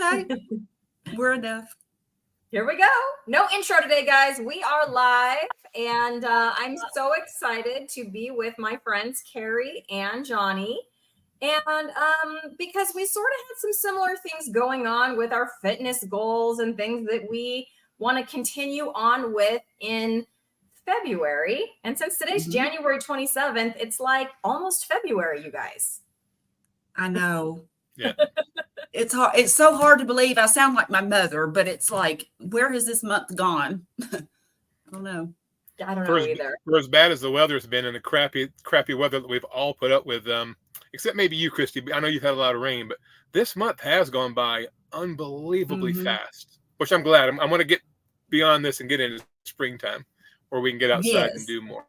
Okay. We're enough. Here we go. No intro today, guys. We are live, and I'm so excited to be with my friends Carrie and Johnny. And because we sort of had some similar things going on with our fitness goals and things that we want to continue on with in February. And since today's January 27th, it's like almost February, you guys. I know. Yeah. It's hard. It's so hard to believe. I sound like my mother, but it's like, where has this month gone? I don't know. I don't know either. For as bad as the weather's been and the crappy weather that we've all put up with, except maybe you, Christy. I know you've had a lot of rain, but this month has gone by unbelievably fast, which I'm glad. I'm going to get beyond this and get into springtime where we can get outside and do more.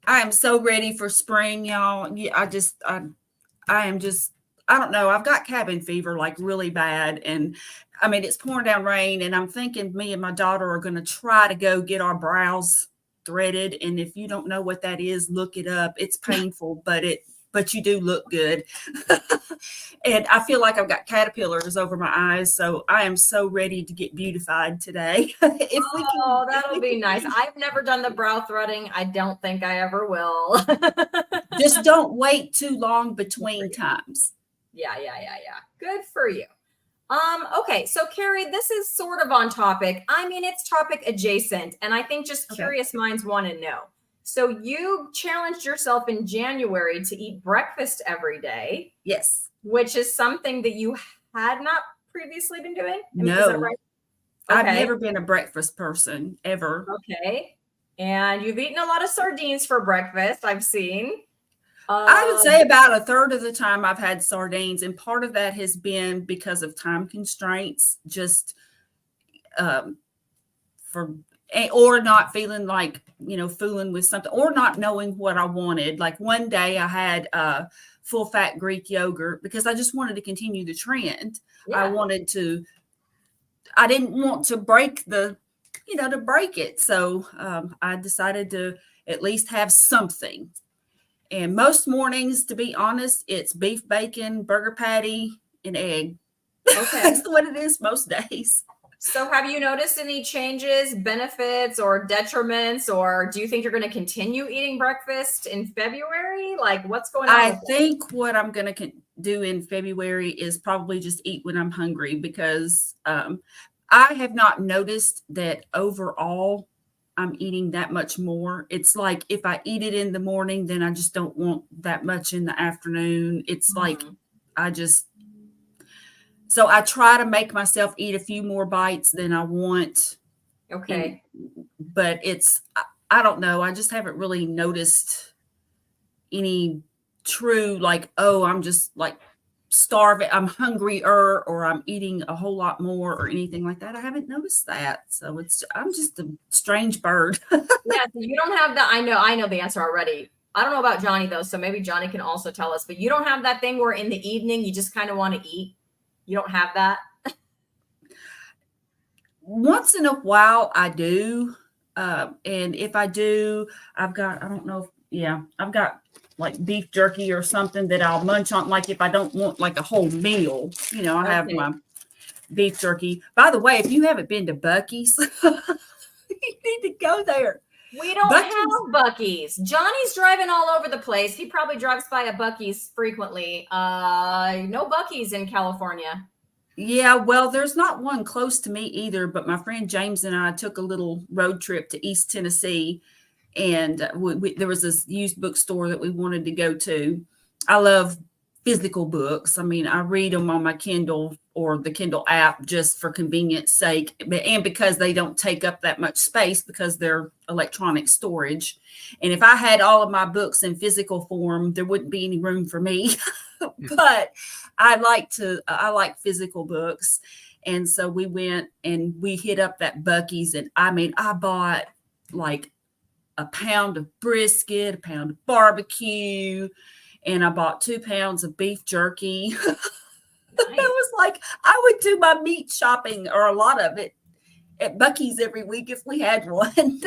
I am so ready for spring, y'all. I am just, I don't know. I've got cabin fever like really bad. And I mean, it's pouring down rain and I'm thinking me and my daughter are going to try to go get our brows threaded. And if you don't know what that is, look it up. It's painful, but you do look good. And I feel like I've got caterpillars over my eyes. So I am so ready to get beautified today. That'll be nice. I've never done the brow threading. I don't think I ever will. Just don't wait too long between times. Yeah. Good for you. Okay, so Carrie, this is sort of on topic. I mean, it's topic adjacent, and I think just curious minds want to know. So you challenged yourself in January to eat breakfast every day. Yes. Which is something that you had not previously been doing? No. Is that right? I've never been a breakfast person, ever. Okay. And you've eaten a lot of sardines for breakfast, I've seen. I would say about a third of the time I've had sardines, and part of that has been because of time constraints, just or not feeling like, fooling with something, or not knowing what I wanted. Like one day I had full fat Greek yogurt because I just wanted to continue the trend. Yeah. I didn't want to break to break it. So I decided to at least have something. And most mornings, to be honest, it's beef, bacon, burger patty, and egg. Okay. That's what it is most days. So have you noticed any changes, benefits, or detriments, or do you think you're going to continue eating breakfast in February? Like, what's going on? I think what I'm going to do in February is probably just eat when I'm hungry, because I have not noticed that overall I'm eating that much more. It's like if I eat it in the morning, then I just don't want that much in the afternoon. It's like so I try to make myself eat a few more bites than I want. Okay. But I don't know. I just haven't really noticed any true, like, oh, I'm just like starving, I'm hungrier, or I'm eating a whole lot more, or anything like that. I haven't noticed that. So I'm just a strange bird. Yeah, so you don't have that. I know the answer already. I don't know about Johnny though, so maybe Johnny can also tell us, but you don't have that thing where in the evening you just kind of want to eat. You don't have that? Once in a while I do. And if I do, I've got like beef jerky or something that I'll munch on. Like if I don't want like a whole meal, I have my beef jerky. By the way, if you haven't been to Buc-ee's, you need to go there. We don't have Buc-ee's. Johnny's driving all over the place. He probably drives by a Buc-ee's frequently. No Buc-ee's in California. Yeah, well, there's not one close to me either, but my friend James and I took a little road trip to East Tennessee, and there was this used bookstore that we wanted to go to. I love physical books. I mean, I read them on my Kindle or the Kindle app just for convenience sake, and because they don't take up that much space because they're electronic storage. And if I had all of my books in physical form, there wouldn't be any room for me. But I like physical books. And so we went and we hit up that Buc-ee's, and I mean, I bought like a pound of brisket, a pound of barbecue, and I bought 2 pounds of beef jerky. Nice. It was like I would do my meat shopping, or a lot of it, at Buc-ee's every week if we had one.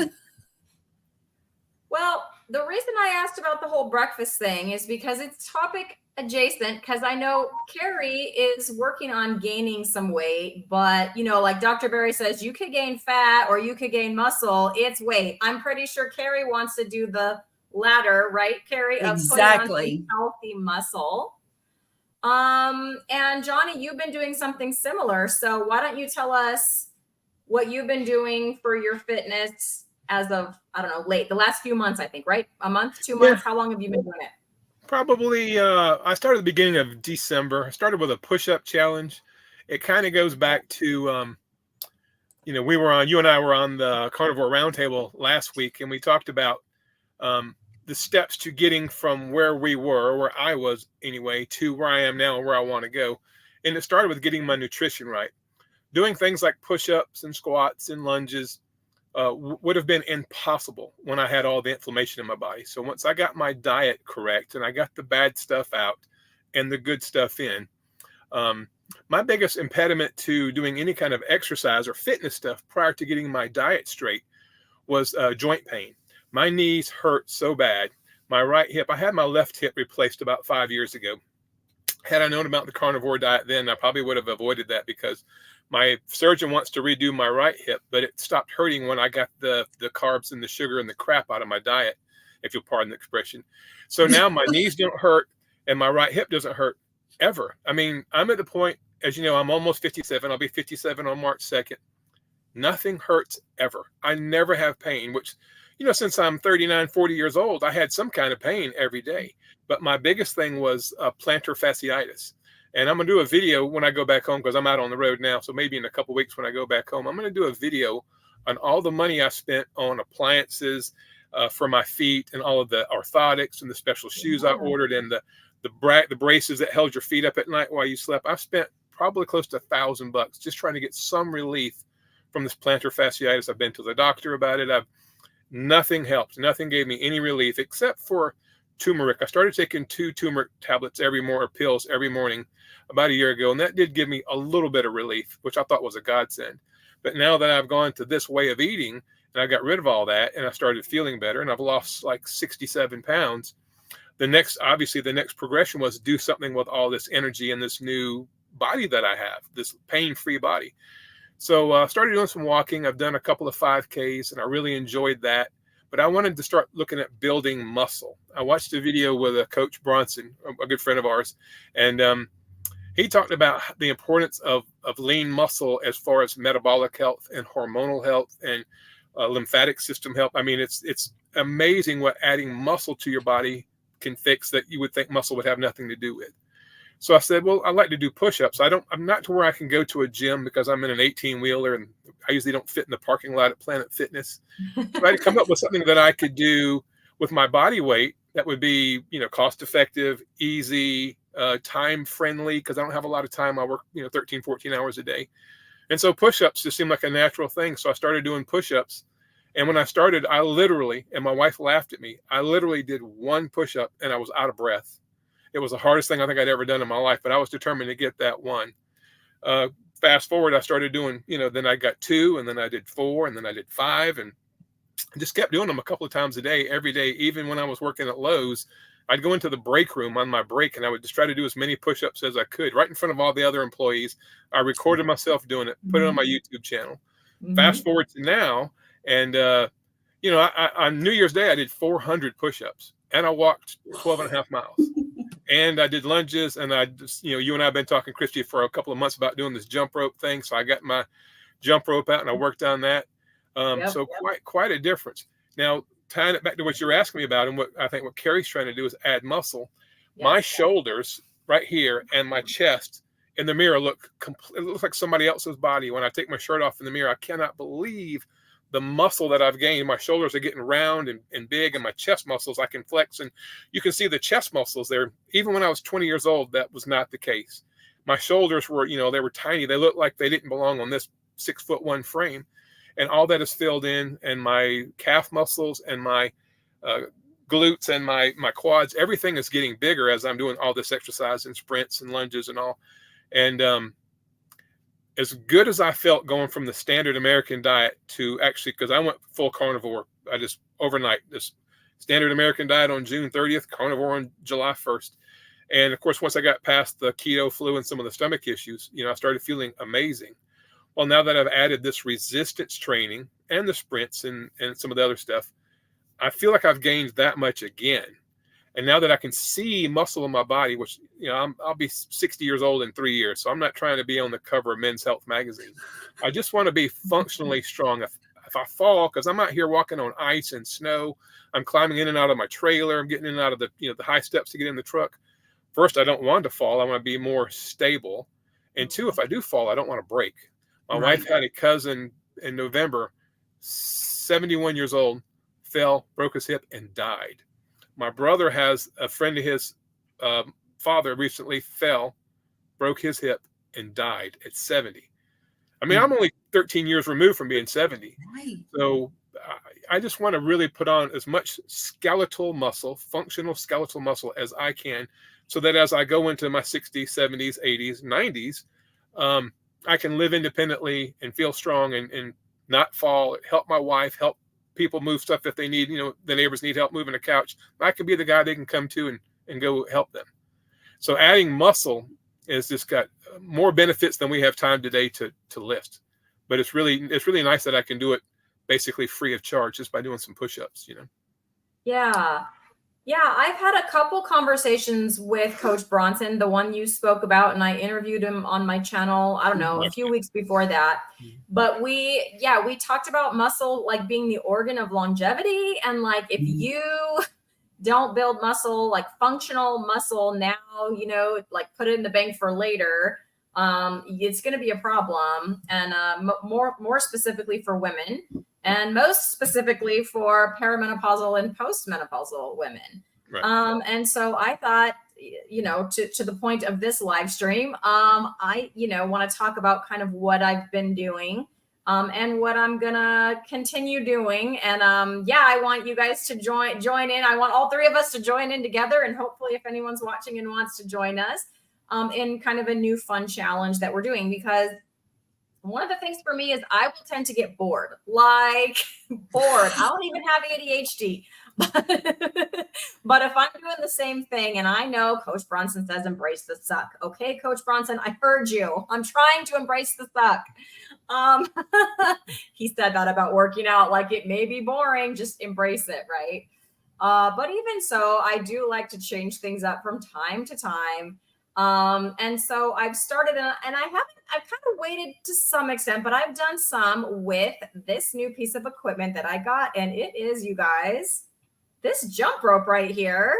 Well, the reason I asked about the whole breakfast thing is because it's topic adjacent, because I know Carrie is working on gaining some weight, but you know, like Dr. Berry says, you could gain fat or you could gain muscle. It's weight. I'm pretty sure Carrie wants to do the latter, right, Carrie? Of Exactly. putting on healthy muscle. And Johnny, you've been doing something similar. So why don't you tell us what you've been doing for your fitness as of, I don't know, the last few months, I think, right? A month, 2 months? How long have you been doing it? Probably, I started at the beginning of December. I started with a push-up challenge. It kind of goes back to, you know, you and I were on the Carnivore Roundtable last week, and we talked about the steps to getting from where we were, where I was anyway, to where I am now and where I want to go. And it started with getting my nutrition right. Doing things like push-ups and squats and lunges would have been impossible when I had all the inflammation in my body. So once I got my diet correct and I got the bad stuff out and the good stuff in, my biggest impediment to doing any kind of exercise or fitness stuff prior to getting my diet straight was joint pain. My knees hurt so bad. My right hip, I had my left hip replaced about 5 years ago. Had I known about the carnivore diet then, I probably would have avoided that, because my surgeon wants to redo my right hip, but it stopped hurting when I got the carbs and the sugar and the crap out of my diet, if you'll pardon the expression. So now my knees don't hurt and my right hip doesn't hurt ever. I mean, I'm at the point, as you know, I'm almost 57. I'll be 57 on March 2nd. Nothing hurts ever. I never have pain, which, you know, since I'm 39, 40 years old, I had some kind of pain every day. But my biggest thing was plantar fasciitis. And I'm going to do a video when I go back home, because I'm out on the road now. So maybe in a couple of weeks when I go back home, I'm going to do a video on all the money I spent on appliances for my feet, and all of the orthotics and the special shoes I ordered, and the braces that held your feet up at night while you slept. I've spent probably close to $1,000 just trying to get some relief from this plantar fasciitis. I've been to the doctor about it. Nothing helped. Nothing gave me any relief except for turmeric. I started taking 2 turmeric tablets pills every morning about a year ago, and that did give me a little bit of relief, which I thought was a godsend. But now that I've gone to this way of eating and I got rid of all that and I started feeling better and I've lost like 67 pounds, the next progression was do something with all this energy and this new body that I have, this pain-free body. So I started doing some walking. I've done a couple of 5Ks and I really enjoyed that. But I wanted to start looking at building muscle. I watched a video with Coach Bronson, a good friend of ours, and he talked about the importance of lean muscle as far as metabolic health and hormonal health and lymphatic system health. I mean, it's amazing what adding muscle to your body can fix that you would think muscle would have nothing to do with. So I said, well, I like to do push-ups. I'm not to where I can go to a gym because I'm in an 18-wheeler and I usually don't fit in the parking lot at Planet Fitness. So I had to come up with something that I could do with my body weight that would be, you know, cost-effective, easy, time-friendly, because I don't have a lot of time. I work, 13, 14 hours a day. And so push-ups just seemed like a natural thing. So I started doing push-ups. And when I started, I literally, and my wife laughed at me, I literally did 1 push-up and I was out of breath. It was the hardest thing I think I'd ever done in my life, but I was determined to get that 1. Fast forward, I started doing, then I got 2, and then I did 4, and then I did 5, and just kept doing them a couple of times a day, every day. Even when I was working at Lowe's, I'd go into the break room on my break, and I would just try to do as many push-ups as I could right in front of all the other employees. I recorded myself doing it, put it on my YouTube channel. Mm-hmm. Fast forward to now, and, on New Year's Day, I did 400 push-ups, and I walked 12 and a half miles. And I did lunges, and I just, you and I have been talking, Christy, for a couple of months about doing this jump rope thing. So I got my jump rope out and I worked on that. So quite a difference. Now, tying it back to what you're asking me about, and what I think what Carrie's trying to do is add muscle. Yes. My shoulders right here and my chest in the mirror it looks like somebody else's body. When I take my shirt off in the mirror, I cannot believe the muscle that I've gained. My shoulders are getting round and big, and my chest muscles I can flex. And you can see the chest muscles there. Even when I was 20 years old, that was not the case. My shoulders were, they were tiny. They looked like they didn't belong on this 6'1" frame. And all that is filled in, and my calf muscles and my glutes and my quads, everything is getting bigger as I'm doing all this exercise and sprints and lunges and all. And as good as I felt going from the standard American diet to actually, because I went full carnivore, I just overnight just Standard American diet on June 30th, carnivore on July 1st. And of course, once I got past the keto flu and some of the stomach issues, I started feeling amazing. Well, now that I've added this resistance training and the sprints and some of the other stuff, I feel like I've gained that much again. And now that I can see muscle in my body, which, I'll be 60 years old in 3 years. So I'm not trying to be on the cover of Men's Health magazine. I just want to be functionally strong. If I fall, because I'm out here walking on ice and snow, I'm climbing in and out of my trailer, I'm getting in and out of the high steps to get in the truck. First, I don't want to fall. I want to be more stable. And two, if I do fall, I don't want to break. My wife had a cousin in November, 71 years old, fell, broke his hip, and died. My brother has a friend of his father recently fell, broke his hip, and died at 70. I mean, I'm only 13 years removed from being 70. Right. So I just want to really put on as much skeletal muscle, functional skeletal muscle as I can, so that as I go into my 60s, 70s, 80s, 90s, I can live independently and feel strong and not fall, help my wife, help people move stuff if they need, the neighbors need help moving a couch. I can be the guy they can come to and go help them. So adding muscle has just got more benefits than we have time today to list. But it's really nice that I can do it basically free of charge just by doing some push-ups, Yeah, I've had a couple conversations with Coach Bronson, the one you spoke about, and I interviewed him on my channel, I don't know, a few weeks before that. But we talked about muscle like being the organ of longevity. And like, if you don't build muscle, like functional muscle now, like put it in the bank for later, it's going to be a problem. And more specifically for women, and most specifically for perimenopausal and postmenopausal women. Right. And so I thought, to the point of this live stream, I want to talk about kind of what I've been doing, and what I'm gonna continue doing. And I want you guys to join in. I want all three of us to join in together, and hopefully if anyone's watching and wants to join us in kind of a new fun challenge that we're doing, because one of the things for me is I will tend to get bored. I don't even have ADHD. But if I'm doing the same thing, and I know Coach Bronson says embrace the suck. Okay, Coach Bronson, I heard you. I'm trying to embrace the suck. He said that about working out, like it may be boring, just embrace it, right? But even so, I do like to change things up from time to time. And so I've started, and I've kind of waited to some extent, but I've done some with this new piece of equipment that I got. And it is, you guys, this jump rope right here.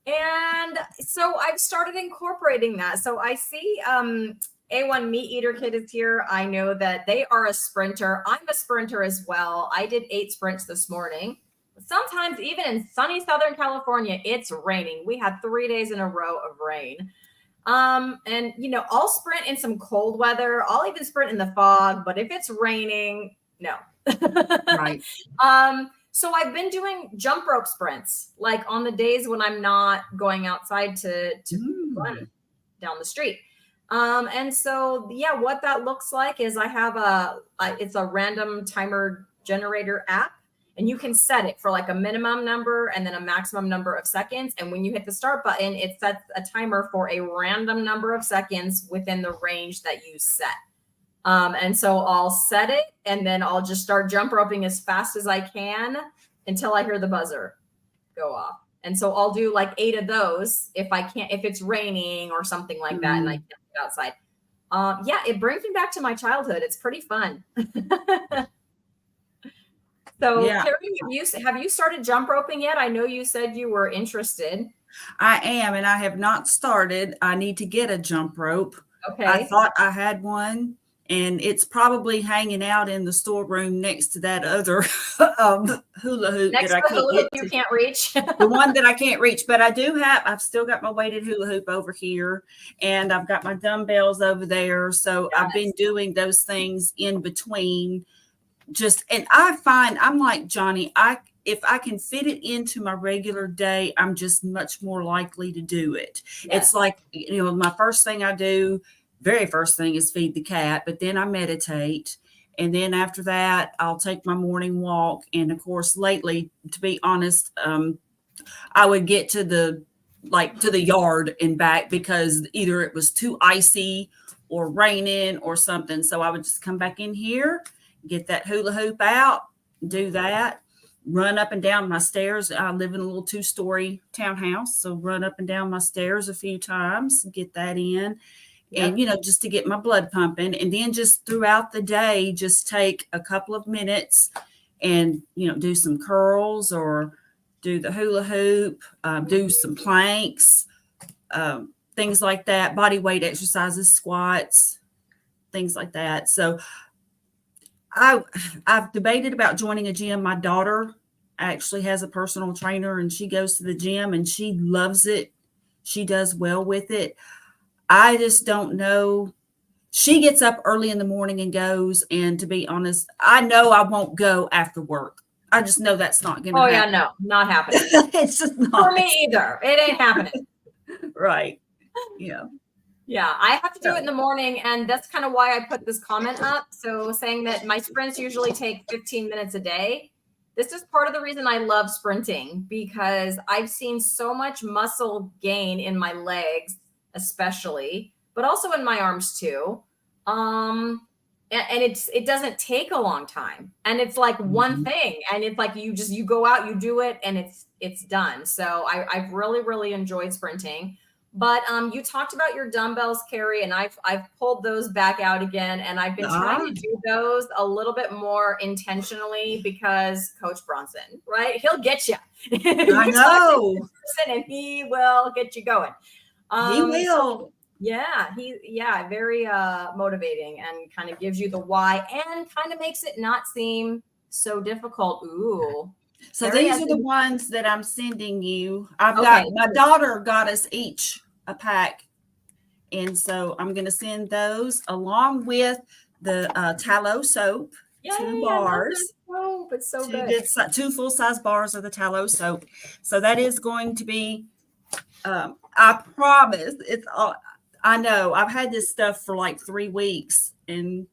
And so I've started incorporating that. So I see, A1 Meat Eater Kid is here. I know that they are a sprinter. I'm a sprinter as well. I did 8 sprints this morning. Sometimes even in sunny Southern California, it's raining. We had 3 days in a row of rain. And I'll sprint in some cold weather. I'll even sprint in the fog, but if it's raining, no. Right. So I've been doing jump rope sprints, like on the days when I'm not going outside to run down the street. And so, what that looks like is I have it's a random timer generator app. And you can set it for like a minimum number and then a maximum number of seconds. And when you hit the start button, it sets a timer for a random number of seconds within the range that you set. And so I'll set it, and then I'll just start jump roping as fast as I can until I hear the buzzer go off. And so I'll do like 8 of those if it's raining or something like that, and I can't get outside. It brings me back to my childhood. It's pretty fun. So, Yeah. Carrie, have you started jump roping yet? I know you said you were interested. I am, and I have not started. I need to get a jump rope. Okay. I thought I had one, and it's probably hanging out in the storeroom next to that other hula hoop Next that to I the hula can't hoop get you to. can't reach. The one that I can't reach, but I've still got my weighted hula hoop over here, and I've got my dumbbells over there. So Yes. I've been doing those things in between. And I find I'm like Johnny, if I can fit it into my regular day, I'm just much more likely to do it. Yes. It's like, my very first thing is feed the cat, but then I meditate. And then after that, I'll take my morning walk. And of course, lately, to be honest, I would get to the yard and back because either it was too icy or raining or something. So I would just come back in here, get that hula hoop out, do that, run up and down my stairs. I live in a little 2-story townhouse. So run up and down my stairs a few times, get that in. And, just to get my blood pumping. And then just throughout the day, just take a couple of minutes and, do some curls or do the hula hoop, do some planks, things like that, body weight exercises, squats, things like that. So I've debated about joining a gym. My daughter actually has a personal trainer and she goes to the gym and she loves it. She does well with it. I just don't know. She gets up early in the morning and goes. And to be honest, I know I won't go after work. I just know that's not going to happen. Oh, yeah, no, not happening. It's just not. For me either. It ain't happening. Right. Yeah. Yeah, I have to do it in the morning. And that's kind of why I put this comment up. So saying that my sprints usually take 15 minutes a day. This is part of the reason I love sprinting, because I've seen so much muscle gain in my legs, especially, but also in my arms too. And it doesn't take a long time, and it's like one thing, and it's like you go out, you do it, and it's done. So I've really enjoyed sprinting. But you talked about your dumbbells, Carrie, and I've pulled those back out again, and I've been trying to do those a little bit more intentionally because Coach Bronson, right? He'll get you. I know, and he will get you going. He will. Yeah, very motivating, and kind of gives you the why and kind of makes it not seem so difficult. Ooh. So these are the ones that I'm sending you. My daughter got us each a pack. And so I'm going to send those along with the tallow soap, 2 bars. It's so good. 2 full-size bars of the tallow soap. So that is going to be, I promise, it's all, I know I've had this stuff for like 3 weeks and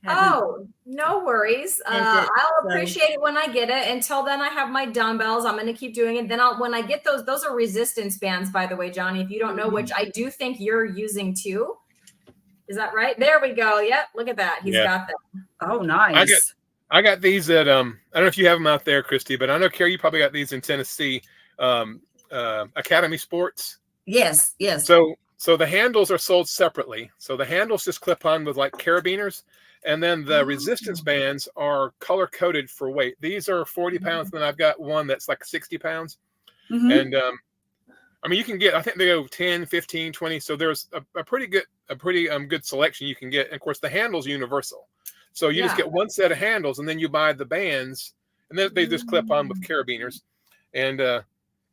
no worries. I'll appreciate it when I get it. Until then, I have my dumbbells. I'm going to keep doing it. Then when I get those are resistance bands, by the way, Johnny, if you don't know, which I do think you're using too. Is that right? There we go. Yep. Look at that. He's got them. Oh, nice. I got these at, I don't know if you have them out there, Christy, but I know, Carrie, you probably got these in Tennessee, Academy Sports. Yes. So the handles are sold separately. So the handles just clip on with like carabiners. And then the resistance bands are color coded for weight. These are 40 pounds. And then I've got one that's like 60 pounds. And I mean, you can get, I think they go 10, 15, 20. So there's a pretty good selection you can get. And of course, the handle's universal. So you just get one set of handles and then you buy the bands and then they just clip on with carabiners. And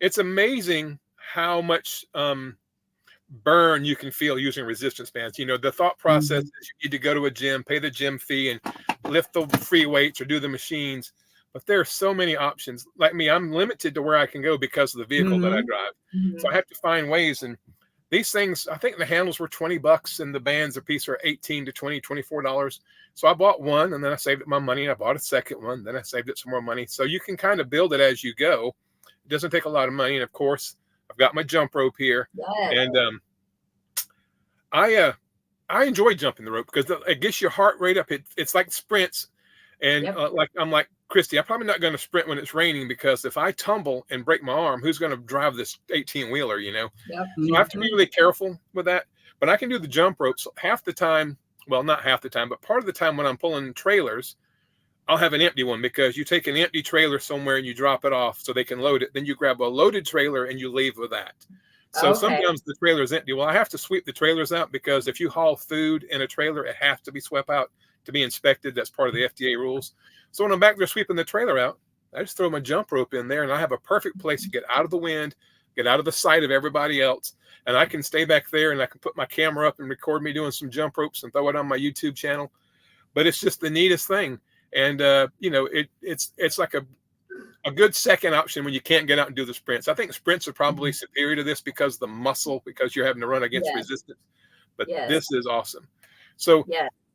it's amazing how much burn you can feel using resistance bands. The thought process is you need to go to a gym, pay the gym fee, and lift the free weights or do the machines. But there are so many options. Like me, I'm limited to where I can go because of the vehicle that I drive. So I have to find ways. And these things, I think the handles were $20 and the bands a piece are $18 to $20, $24. So I bought one and then I saved up my money and I bought a second one. Then I saved up some more money. So you can kind of build it as you go. It doesn't take a lot of money. And of course, I've got my jump rope here, and I enjoy jumping the rope because it gets your heart rate up. It's like sprints, and I'm like Christy, I'm probably not going to sprint when it's raining because if I tumble and break my arm, who's going to drive this 18-wheeler? So I have to be really careful with that. But I can do the jump ropes half the time. Well, not half the time, but part of the time when I'm pulling trailers, I'll have an empty one because you take an empty trailer somewhere and you drop it off so they can load it. Then you grab a loaded trailer and you leave with that. So sometimes the trailer is empty. Well, I have to sweep the trailers out because if you haul food in a trailer, it has to be swept out to be inspected. That's part of the FDA rules. So when I'm back there sweeping the trailer out, I just throw my jump rope in there and I have a perfect place to get out of the wind, get out of the sight of everybody else. And I can stay back there and I can put my camera up and record me doing some jump ropes and throw it on my YouTube channel. But it's just the neatest thing. And, it's like a good second option when you can't get out and do the sprints. I think sprints are probably superior to this because of the muscle, because you're having to run against resistance. But this is awesome. So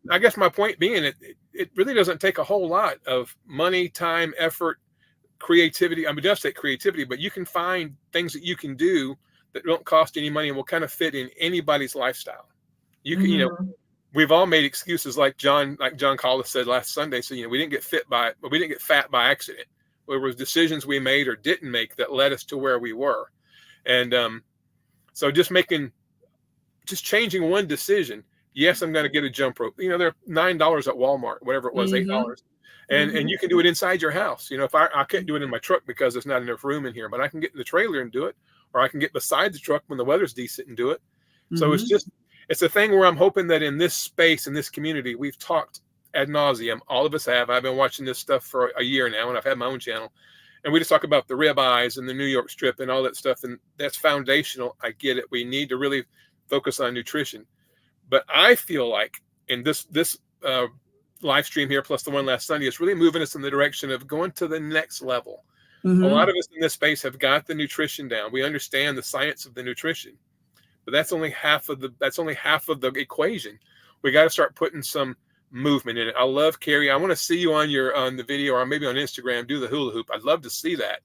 I guess my point being, it really doesn't take a whole lot of money, time, effort, creativity. I mean, it does take creativity, but you can find things that you can do that don't cost any money and will kind of fit in anybody's lifestyle. You can, we've all made excuses like John Collis said last Sunday. So, we didn't get fat by accident. There was decisions we made or didn't make that led us to where we were. And so just changing one decision. Yes, I'm going to get a jump rope. They're $9 at Walmart, whatever it was, $8. And you can do it inside your house. If I can't do it in my truck because there's not enough room in here, but I can get in the trailer and do it, or I can get beside the truck when the weather's decent and do it. So it's a thing where I'm hoping that in this space, in this community, we've talked ad nauseum. All of us have. I've been watching this stuff for a year now, and I've had my own channel. And we just talk about the ribeyes and the New York strip and all that stuff. And that's foundational. I get it. We need to really focus on nutrition. But I feel like in this live stream here, plus the one last Sunday, is really moving us in the direction of going to the next level. A lot of us in this space have got the nutrition down. We understand the science of the nutrition, but that's only half of the equation. We got to start putting some movement in it. I love Carrie. I want to see you on the video or maybe on Instagram, do the hula hoop. I'd love to see that,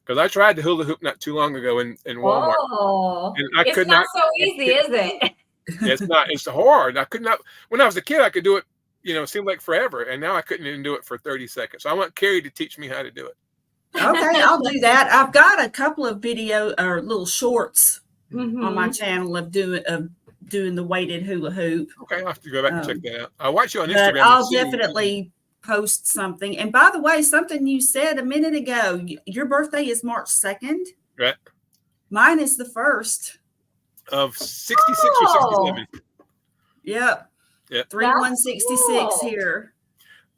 because I tried the hula hoop not too long ago in Walmart. Oh, and I it's not so easy, is it? It's not. It's hard. I could not. When I was a kid, I could do it. It seemed like forever, and now I couldn't even do it for 30 seconds. So I want Carrie to teach me how to do it. Okay, I'll do that. I've got a couple of video or little shorts on my channel of doing the weighted hula hoop. Okay, I'll have to go back and check that out. I'll watch you on Instagram. I'll definitely post something. And by the way, something you said a minute ago, your birthday is March 2nd. Right. Mine is the 1st. Of 66 or 67. Yep. 3166 here.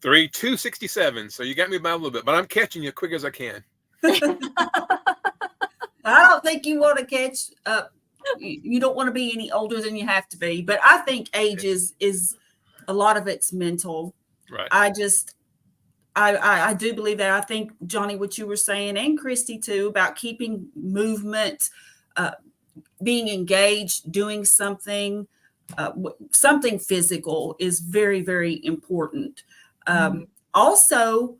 3267. So you got me by a little bit, but I'm catching you quick as I can. I don't think you want to catch up. You don't want to be any older than you have to be, but I think age is a lot of it's mental. Right. I do believe that. I think, Johnny, what you were saying, and Christy too, about keeping movement, being engaged, doing something physical is very, very important. Also,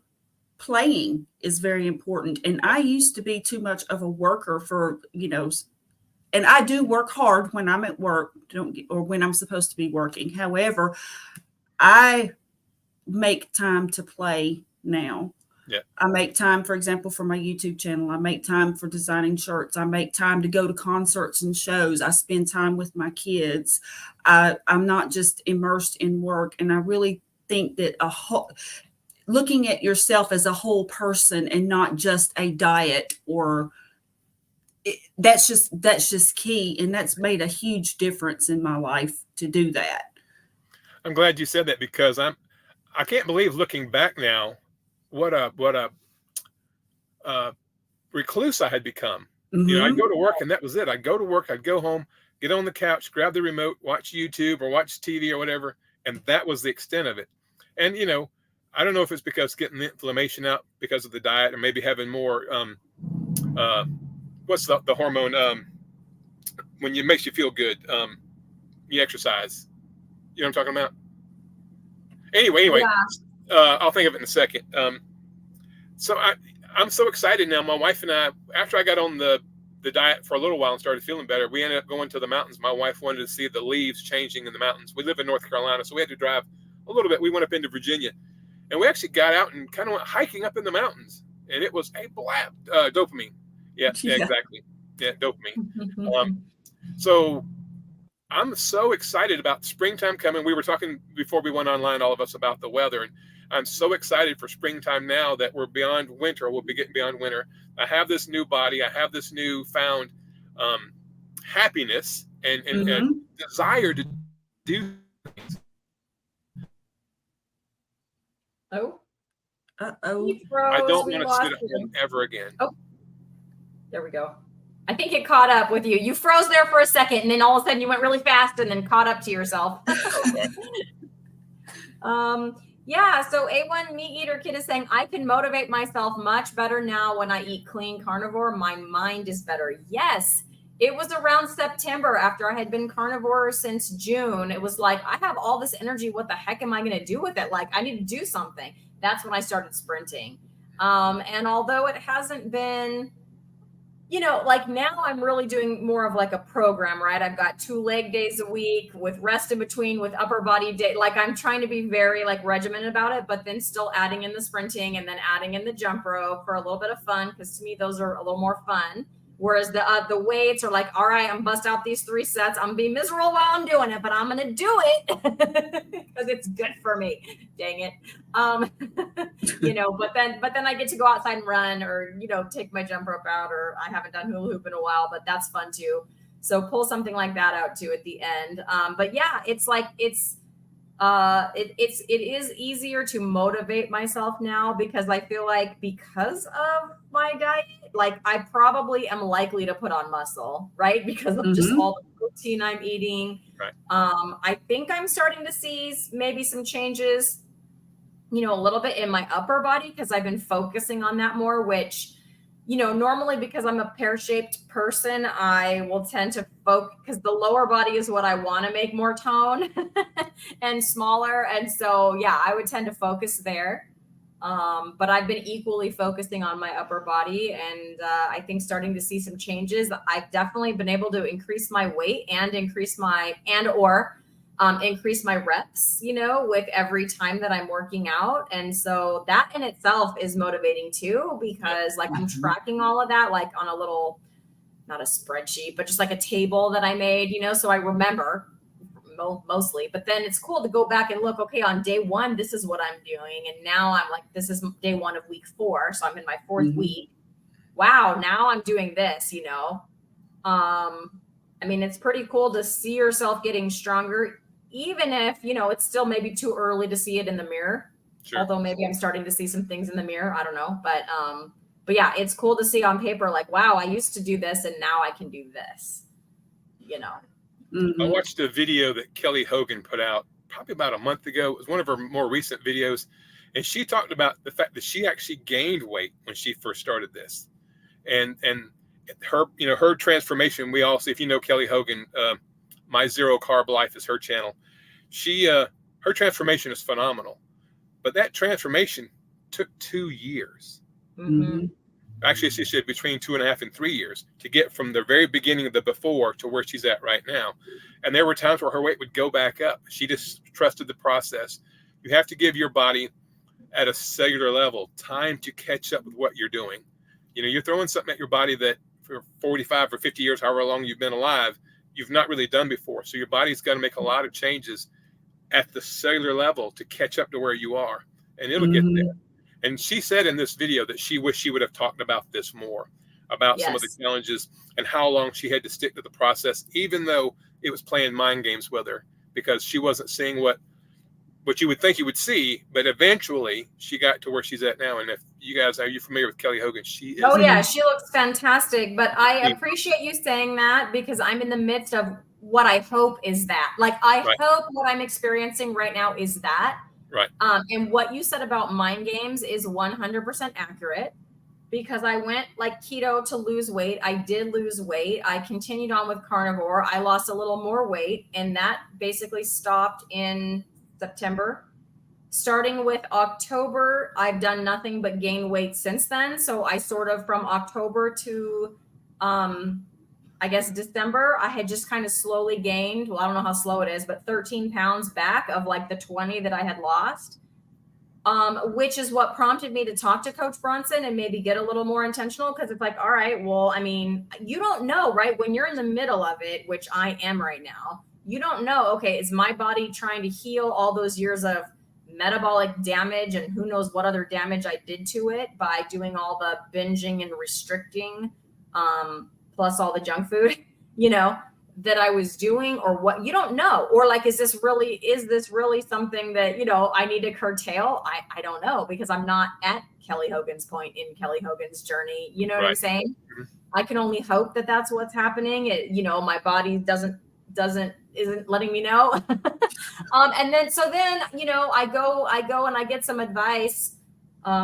playing is very important. And I used to be too much of a worker for, and I do work hard when I'm at work, or when I'm supposed to be working. However, I make time to play now. Yeah. I make time, for example, for my YouTube channel. I make time for designing shirts. I make time to go to concerts and shows. I spend time with my kids. I'm not just immersed in work. And I really think that looking at yourself as a whole person and not just a diet that's just key. And that's made a huge difference in my life to do that. I'm glad you said that, because I can't believe, looking back now, what a recluse I had become. I'd go to work and that was it. I'd go to work, I'd go home, get on the couch, grab the remote, watch YouTube or watch TV or whatever. And that was the extent of it. And, I don't know if it's because getting the inflammation out because of the diet, or maybe having more, what's the hormone, when it makes you feel good, you exercise. You know what I'm talking about? Anyway, yeah. I'll think of it in a second. So I'm so excited now. My wife and I, after I got on the diet for a little while and started feeling better, we ended up going to the mountains. My wife wanted to see the leaves changing in the mountains. We live in North Carolina, so we had to drive a little bit. We went up into Virginia, and we actually got out and kind of went hiking up in the mountains, and it was a blast. Dopamine. Yeah, exactly. Yeah, dopamine. So I'm so excited about springtime coming. We were talking before we went online, all of us, about the weather, and I'm so excited for springtime now that we're beyond winter. We'll be getting beyond winter. I have this new body. I have this new found happiness and desire to do things. Oh. Uh-oh. I don't want to sit at home ever again. Oh, there we go. I think it caught up with you. You froze there for a second, and then all of a sudden you went really fast and then caught up to yourself. Yeah, so A1 Meat Eater Kid is saying, I can motivate myself much better now when I eat clean carnivore. My mind is better. Yes. It was around September after I had been carnivore since June. It was like, I have all this energy. What the heck am I going to do with it? Like, I need to do something. That's when I started sprinting. And although it hasn't been, you know, like now I'm really doing more of like a program, right? I've got 2 leg days a week with rest in between with upper body day. Like I'm trying to be very like regimented about it, but then still adding in the sprinting and then adding in the jump rope for a little bit of fun. Cause to me, those are a little more fun. Whereas the weights are like, all right, I'm bust out these 3 sets. I'm gonna be miserable while I'm doing it, but I'm gonna do it because it's good for me. Dang it. You know, but then I get to go outside and run or, you know, take my jump rope out, or I haven't done hula hoop in a while, but that's fun too. So pull something like that out too at the end. But yeah, it's like, it is easier to motivate myself now because I feel like because of my diet, like I probably am likely to put on muscle, right? Because of just all the protein I'm eating. Right. I think I'm starting to see maybe some changes, you know, a little bit in my upper body because I've been focusing on that more, which, you know, normally because I'm a pear-shaped person, I will tend to focus because the lower body is what I want to make more tone and smaller. And so, yeah, I would tend to focus there. But I've been equally focusing on my upper body and I think starting to see some changes. I've definitely been able to increase my weight and increase my reps, you know, with every time that I'm working out. And so that in itself is motivating too, because like I'm tracking all of that, like on a little, not a spreadsheet, but just like a table that I made, you know, so I remember mostly, but then it's cool to go back and look, okay, on day 1, this is what I'm doing. And now I'm like, this is day 1 of week 4. So I'm in my 4th week. Wow. Now I'm doing this, you know? I mean, it's pretty cool to see yourself getting stronger, even if, you know, it's still maybe too early to see it in the mirror. Sure. Although maybe I'm starting to see some things in the mirror. I don't know. But yeah, it's cool to see on paper, like, wow, I used to do this and now I can do this, you know? I watched a video that Kelly Hogan put out probably about a month ago. It was one of her more recent videos. And she talked about the fact that she actually gained weight when she first started this. And her, you know, her transformation, we all see, if you know Kelly Hogan, My Zero Carb Life is her channel. Her transformation is phenomenal. But that transformation took 2 years. Actually, she said between 2.5 and 3 years to get from the very beginning of the before to where she's at right now. And there were times where her weight would go back up. She just trusted the process. You have to give your body at a cellular level time to catch up with what you're doing. You know, you're throwing something at your body that for 45 or 50 years, however long you've been alive, you've not really done before. So your body's got to make a lot of changes at the cellular level to catch up to where you are. And it'll get there. And she said in this video that she wished she would have talked about this more, about some of the challenges and how long she had to stick to the process, even though it was playing mind games with her, because she wasn't seeing what you would think you would see. But eventually she got to where she's at now. And if you guys, are you familiar with Kelly Hogan? She is. Oh yeah, she looks fantastic. But I appreciate you saying that because I'm in the midst of what I hope is that. Like I hope what I'm experiencing right now is that. Right. And what you said about mind games is 100% accurate because I went like keto to lose weight. I did lose weight. I continued on with carnivore. I lost a little more weight and that basically stopped in September. Starting with October, I've done nothing but gain weight since then. So I sort of from October to, I guess December, I had just kind of slowly gained, well, I don't know how slow it is, but 13 pounds back of like the 20 that I had lost, which is what prompted me to talk to Coach Bronson and maybe get a little more intentional. Cause it's like, all right, well, I mean, you don't know, right? When you're in the middle of it, which I am right now, you don't know, okay, is my body trying to heal all those years of metabolic damage and who knows what other damage I did to it by doing all the binging and restricting, plus all the junk food, you know, that I was doing or what you don't know. Or like, is this really something that, you know, I need to curtail? I don't know because I'm not at Kelly Hogan's point in Kelly Hogan's journey. You know what I'm saying? I can only hope that that's what's happening. It, you know, my body isn't letting me know. And then, you know, I go and I get some advice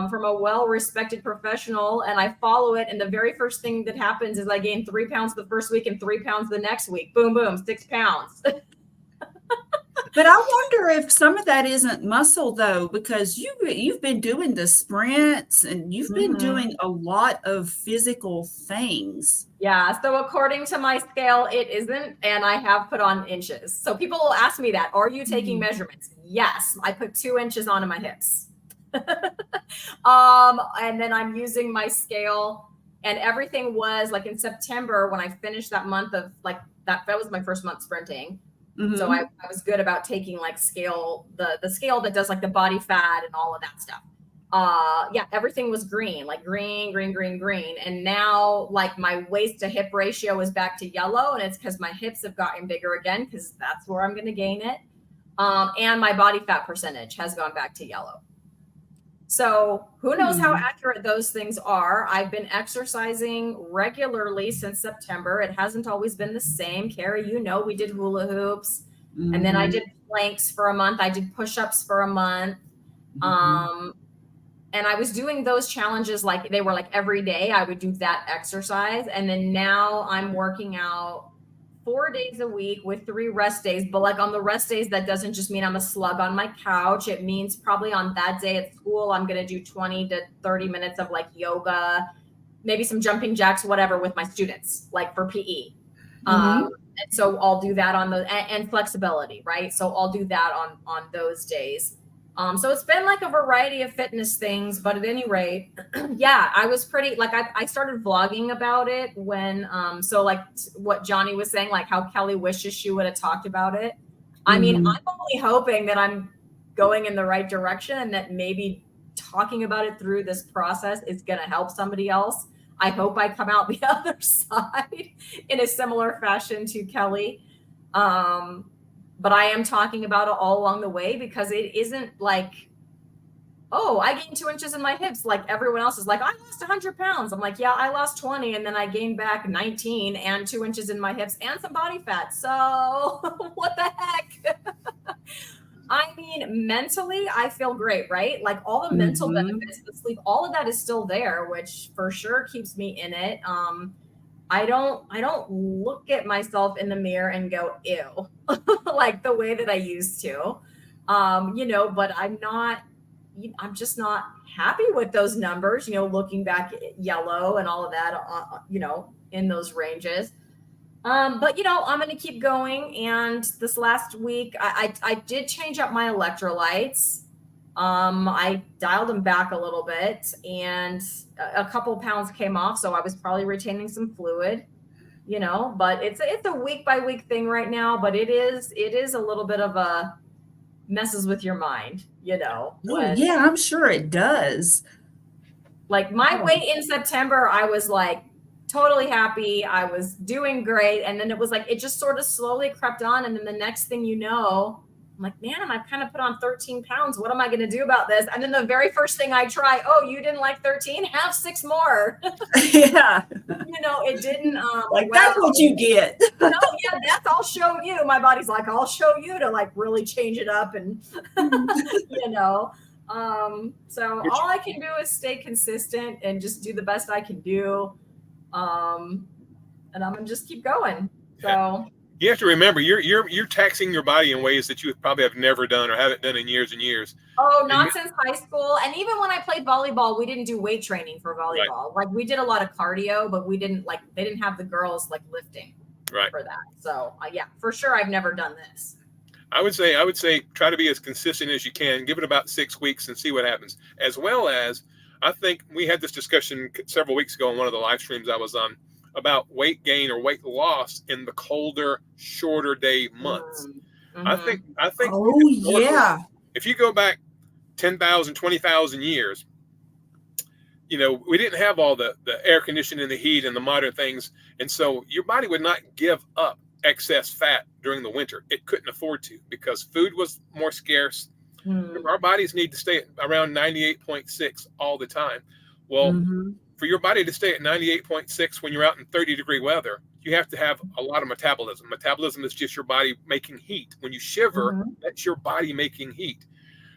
from a well-respected professional, and I follow it. And the very first thing that happens is I gain 3 pounds the first week and 3 pounds the next week. Boom, boom, 6 pounds. But I wonder if some of that isn't muscle though, because you've been doing the sprints and you've been doing a lot of physical things. Yeah. So according to my scale, it isn't, and I have put on inches. So people will ask me that, are you taking measurements? Yes, I put 2 inches onto my hips. And then I'm using my scale, and everything was like in September when I finished that month of like that was my first month sprinting. So I was good about taking like scale, the scale that does like the body fat and all of that stuff. Yeah, everything was green, like green. And now like my waist to hip ratio is back to yellow, and it's because my hips have gotten bigger again, because that's where I'm going to gain it. And my body fat percentage has gone back to yellow. So who knows how accurate those things are. I've been exercising regularly since September. It hasn't always been the same. Carrie, you know, we did hula hoops, and then I did planks for a month. I did push-ups for a month. And I was doing those challenges like they were like every day I would do that exercise. And then now I'm working out 4 days a week with 3 rest days. But like on the rest days, that doesn't just mean I'm a slug on my couch. It means probably on that day at school, I'm going to do 20 to 30 minutes of like yoga, maybe some jumping jacks, whatever, with my students, like for PE. And so I'll do that on the, and flexibility, right? So I'll do that on those days. So it's been like a variety of fitness things, but at any rate, yeah, I was pretty, like, I started vlogging about it when, so like what Johnny was saying, like how Kelly wishes she would have talked about it. I mean, I'm only hoping that I'm going in the right direction, and that maybe talking about it through this process is going to help somebody else. I hope I come out the other side in a similar fashion to Kelly. But I am talking about it all along the way, because it isn't like, oh, I gained 2 inches in my hips. Like everyone else is like, I lost 100 pounds. I'm like, yeah, I lost 20. And then I gained back 19 and 2 inches in my hips and some body fat. So what the heck? I mean, mentally, I feel great, right? Like all the mental benefits, the sleep, all of that is still there, which for sure keeps me in it. I don't look at myself in the mirror and go, ew, like the way that I used to, you know, but I'm just not happy with those numbers, you know, looking back at yellow and all of that, you know, in those ranges. But, you know, I'm going to keep going. And this last week, I did change up my electrolytes. I dialed them back a little bit, and a couple pounds came off. So I was probably retaining some fluid, you know, but it's a week by week thing right now, but it is a little bit of a messes with your mind, you know. Yeah, I'm sure it does. Like my weight in September, I was like totally happy. I was doing great. And then it was like, it just sort of slowly crept on. And then the next thing you know, I'm like, man, I've kind of put on 13 pounds. What am I going to do about this? And then the very first thing I try, oh, you didn't like 13? Have 6 more. Yeah. You know, it didn't. Like, that's what you get. No, yeah, I'll show you. My body's like, I'll show you to like really change it up. And, you know, so all I can do is stay consistent and just do the best I can do. And I'm going to just keep going. So. You have to remember, you're taxing your body in ways that you probably have never done or haven't done in years and years. Oh, not since high school. And even when I played volleyball, we didn't do weight training for volleyball. Right. Like we did a lot of cardio, but they didn't have the girls like lifting for that. So yeah, for sure, I've never done this. I would say try to be as consistent as you can. Give it about 6 weeks and see what happens. As well as, I think we had this discussion several weeks ago on one of the live streams I was on, about weight gain or weight loss in the colder, shorter day months. I think. Oh, yeah. If you go back 10,000, 20,000 years, you know, we didn't have all the air conditioning and the heat and the modern things. And so your body would not give up excess fat during the winter. It couldn't afford to, because food was more scarce. Our bodies need to stay at around 98.6 all the time. Well, for your body to stay at 98.6 when you're out in 30-degree weather, you have to have a lot of metabolism. Metabolism is just your body making heat. When you shiver, that's your body making heat.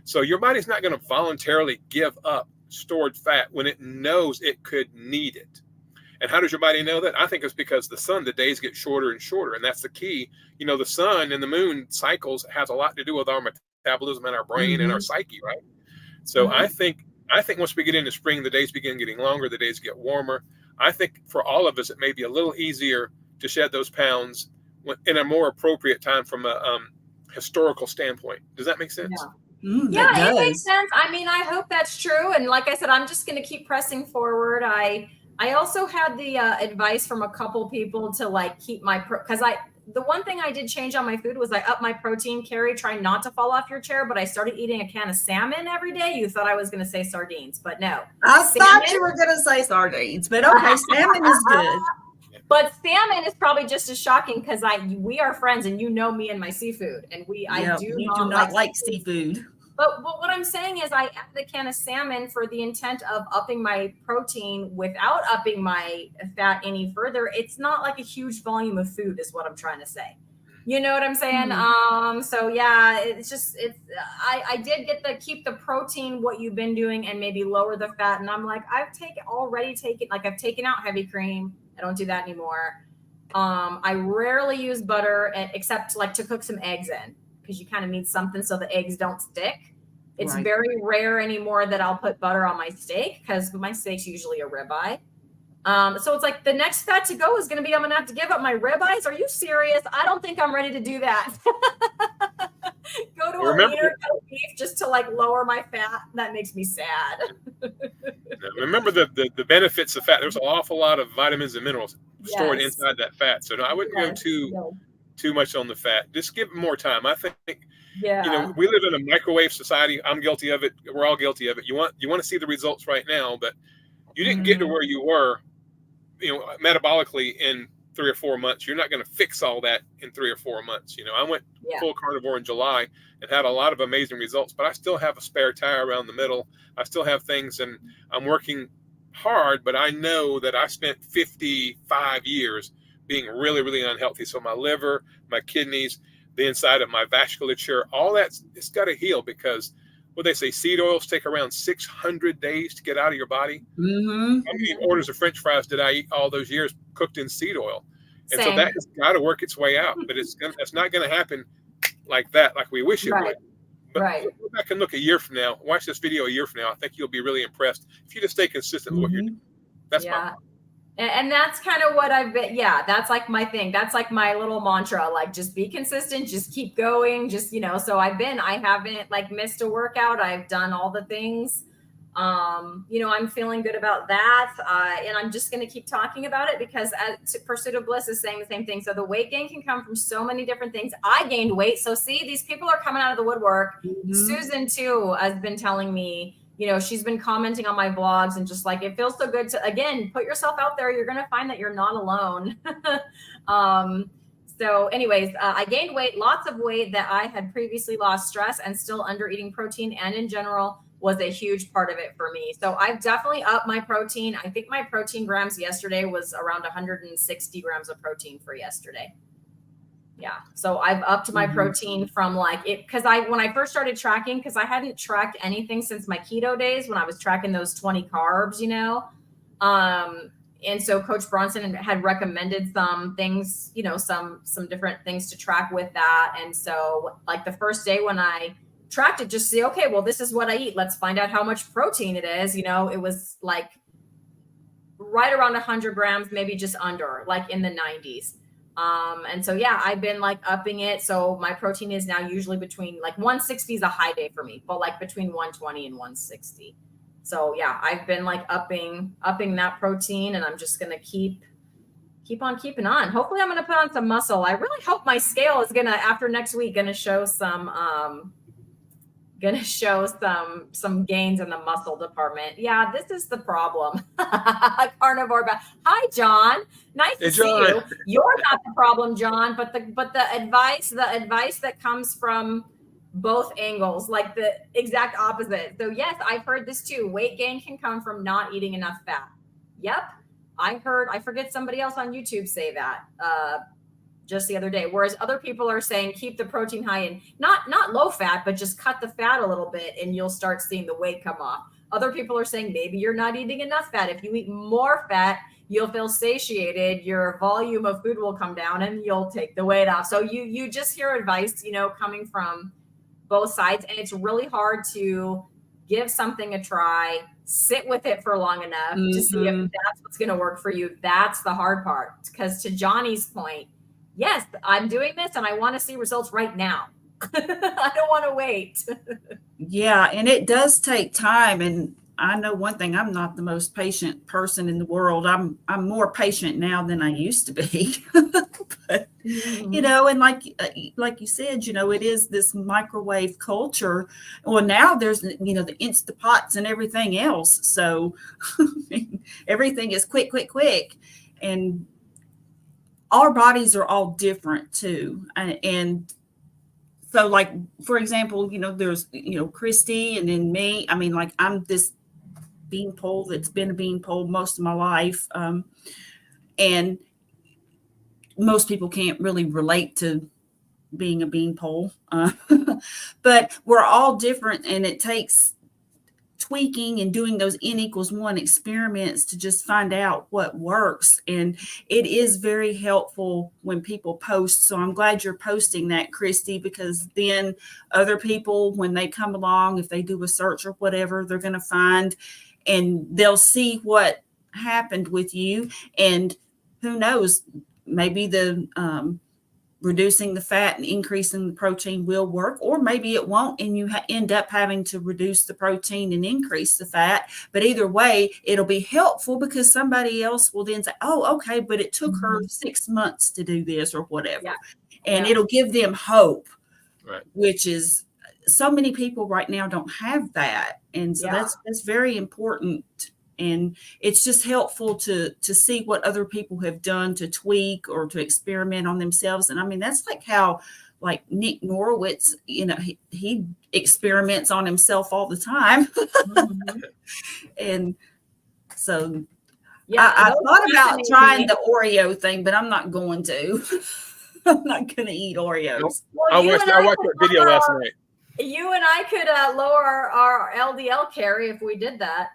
So your body's not going to voluntarily give up stored fat when it knows it could need it. And how does your body know that? I think it's because the days get shorter and shorter. And that's the key. The sun and the moon cycles has a lot to do with our metabolism and our brain and our psyche, right? So I think once we get into spring, the days begin getting longer, the days get warmer. I think for all of us, it may be a little easier to shed those pounds in a more appropriate time from a historical standpoint. Does that make sense? Yeah. It makes sense. I mean, I hope that's true. And like I said, I'm just going to keep pressing forward. I also had the advice from a couple people to like keep because the one thing I did change on my food was I upped my protein. Carrie, try not to fall off your chair, but I started eating a can of salmon every day. You thought I was going to say sardines, but no. I thought you were going to say sardines, but okay, salmon is good. But salmon is probably just as shocking because we are friends and you know me and my seafood, and I do not like seafood. But what I'm saying is I added a can of salmon for the intent of upping my protein without upping my fat any further. It's not like a huge volume of food is what I'm trying to say. You know what I'm saying? So yeah, I did get keep the protein, what you've been doing, and maybe lower the fat. And I'm like, I've taken out heavy cream. I don't do that anymore. I rarely use butter except like to cook some eggs in, because you kind of need something so the eggs don't stick. It's very rare anymore that I'll put butter on my steak because my steak's usually a ribeye. So it's like the next fat to go is going to be I'm going to have to give up my ribeyes. Are you serious? I don't think I'm ready to do that. Go to a leaner cut of beef just to like lower my fat. That makes me sad. Remember the benefits of fat. There's an awful lot of vitamins and minerals stored inside that fat. So no, I wouldn't go too much on the fat. Just give it more time. I think, we live in a microwave society. I'm guilty of it. We're all guilty of it. You want to see the results right now, but you didn't get to where you were, metabolically in 3 or 4 months. You're not going to fix all that in 3 or 4 months. I went full carnivore in July and had a lot of amazing results, but I still have a spare tire around the middle. I still have things, and I'm working hard, but I know that I spent 55 years being really, really unhealthy. So my liver, my kidneys, the inside of my vasculature, all that's, it's got to heal, because what they say, seed oils take around 600 days to get out of your body. How many orders of French fries did I eat all those years cooked in seed oil? And so that has got to work its way out, but it's not going to happen like that, like we wish it would. But go back and look a year from now, watch this video a year from now. I think you'll be really impressed if you just stay consistent with what you're doing. That's my point. And that's kind of what I've been. Yeah, that's like my thing. That's like my little mantra, like just be consistent, just keep going. Just, so I haven't like missed a workout. I've done all the things. I'm feeling good about that. And I'm just going to keep talking about it because Pursuit of Bliss is saying the same thing. So the weight gain can come from so many different things. I gained weight. So see, these people are coming out of the woodwork. Susan too has been telling me, she's been commenting on my vlogs and just like, it feels so good to, again, put yourself out there. You're going to find that you're not alone. So anyways, I gained weight, lots of weight that I had previously lost. Stress and still under eating protein and in general was a huge part of it for me. So I've definitely upped my protein. I think my protein grams yesterday was around 160 grams of protein for yesterday. Yeah. So I've upped my protein from like it, because when I first started tracking, because I hadn't tracked anything since my keto days when I was tracking those 20 carbs, and so Coach Bronson had recommended some things, some different things to track with that. And so like the first day when I tracked it, just say, okay, well, this is what I eat. Let's find out how much protein it is. It was like right around 100 grams, maybe just under, like in the 90s. And so, yeah, I've been like upping it. So my protein is now usually between like 160 is a high day for me, but like between 120 and 160. So yeah, I've been like upping that protein, and I'm just going to keep on keeping on. Hopefully I'm going to put on some muscle. I really hope my scale is after next week, going to show some gains in the muscle department. Yeah, this is the problem. Carnivore. Hi, John. Nice to see you. You're not the problem, John, but the advice that comes from both angles, like the exact opposite. So yes, I've heard this too. Weight gain can come from not eating enough fat. Yep. I forget somebody else on YouTube say that. just the other day. Whereas other people are saying keep the protein high and not low fat, but just cut the fat a little bit and you'll start seeing the weight come off. Other people are saying maybe you're not eating enough fat. If you eat more fat, you'll feel satiated, your volume of food will come down and you'll take the weight off. So you just hear advice, coming from both sides. And it's really hard to give something a try, sit with it for long enough to see if that's what's going to work for you. That's the hard part. Because to Johnny's point, yes, I'm doing this and I want to see results right now. I don't want to wait. Yeah, and it does take time. And I know one thing, I'm not the most patient person in the world. I'm more patient now than I used to be. But, and like you said, it is this microwave culture. Well, now there's, the Instapots and everything else. So everything is quick. And our bodies are all different too. And so, like, for example, there's, Christy and then me. I mean, like, I'm this beanpole that's been a beanpole most of my life. And most people can't really relate to being a beanpole. But we're all different, and it takes tweaking and doing those N=1 experiments to just find out what works. And it is very helpful when people post. So I'm glad you're posting that, Christy, because then other people, when they come along, if they do a search or whatever, they're going to find and they'll see what happened with you. And who knows, maybe the reducing the fat and increasing the protein will work, or maybe it won't, and you end up having to reduce the protein and increase the fat. But either way, it'll be helpful because somebody else will then say, oh, okay, but it took her 6 months to do this or whatever. Yeah. And it'll give them hope, right, which is so many people right now don't have that. And so that's very important. And it's just helpful to see what other people have done to tweak or to experiment on themselves. And I mean, that's like how, like, Nick Norowitz, he experiments on himself all the time. And so I thought about trying the Oreo thing, but I'm not going to. I'm not going to eat Oreos. Well, I watched that video last night. You and I could lower our LDL, Carrie, if we did that.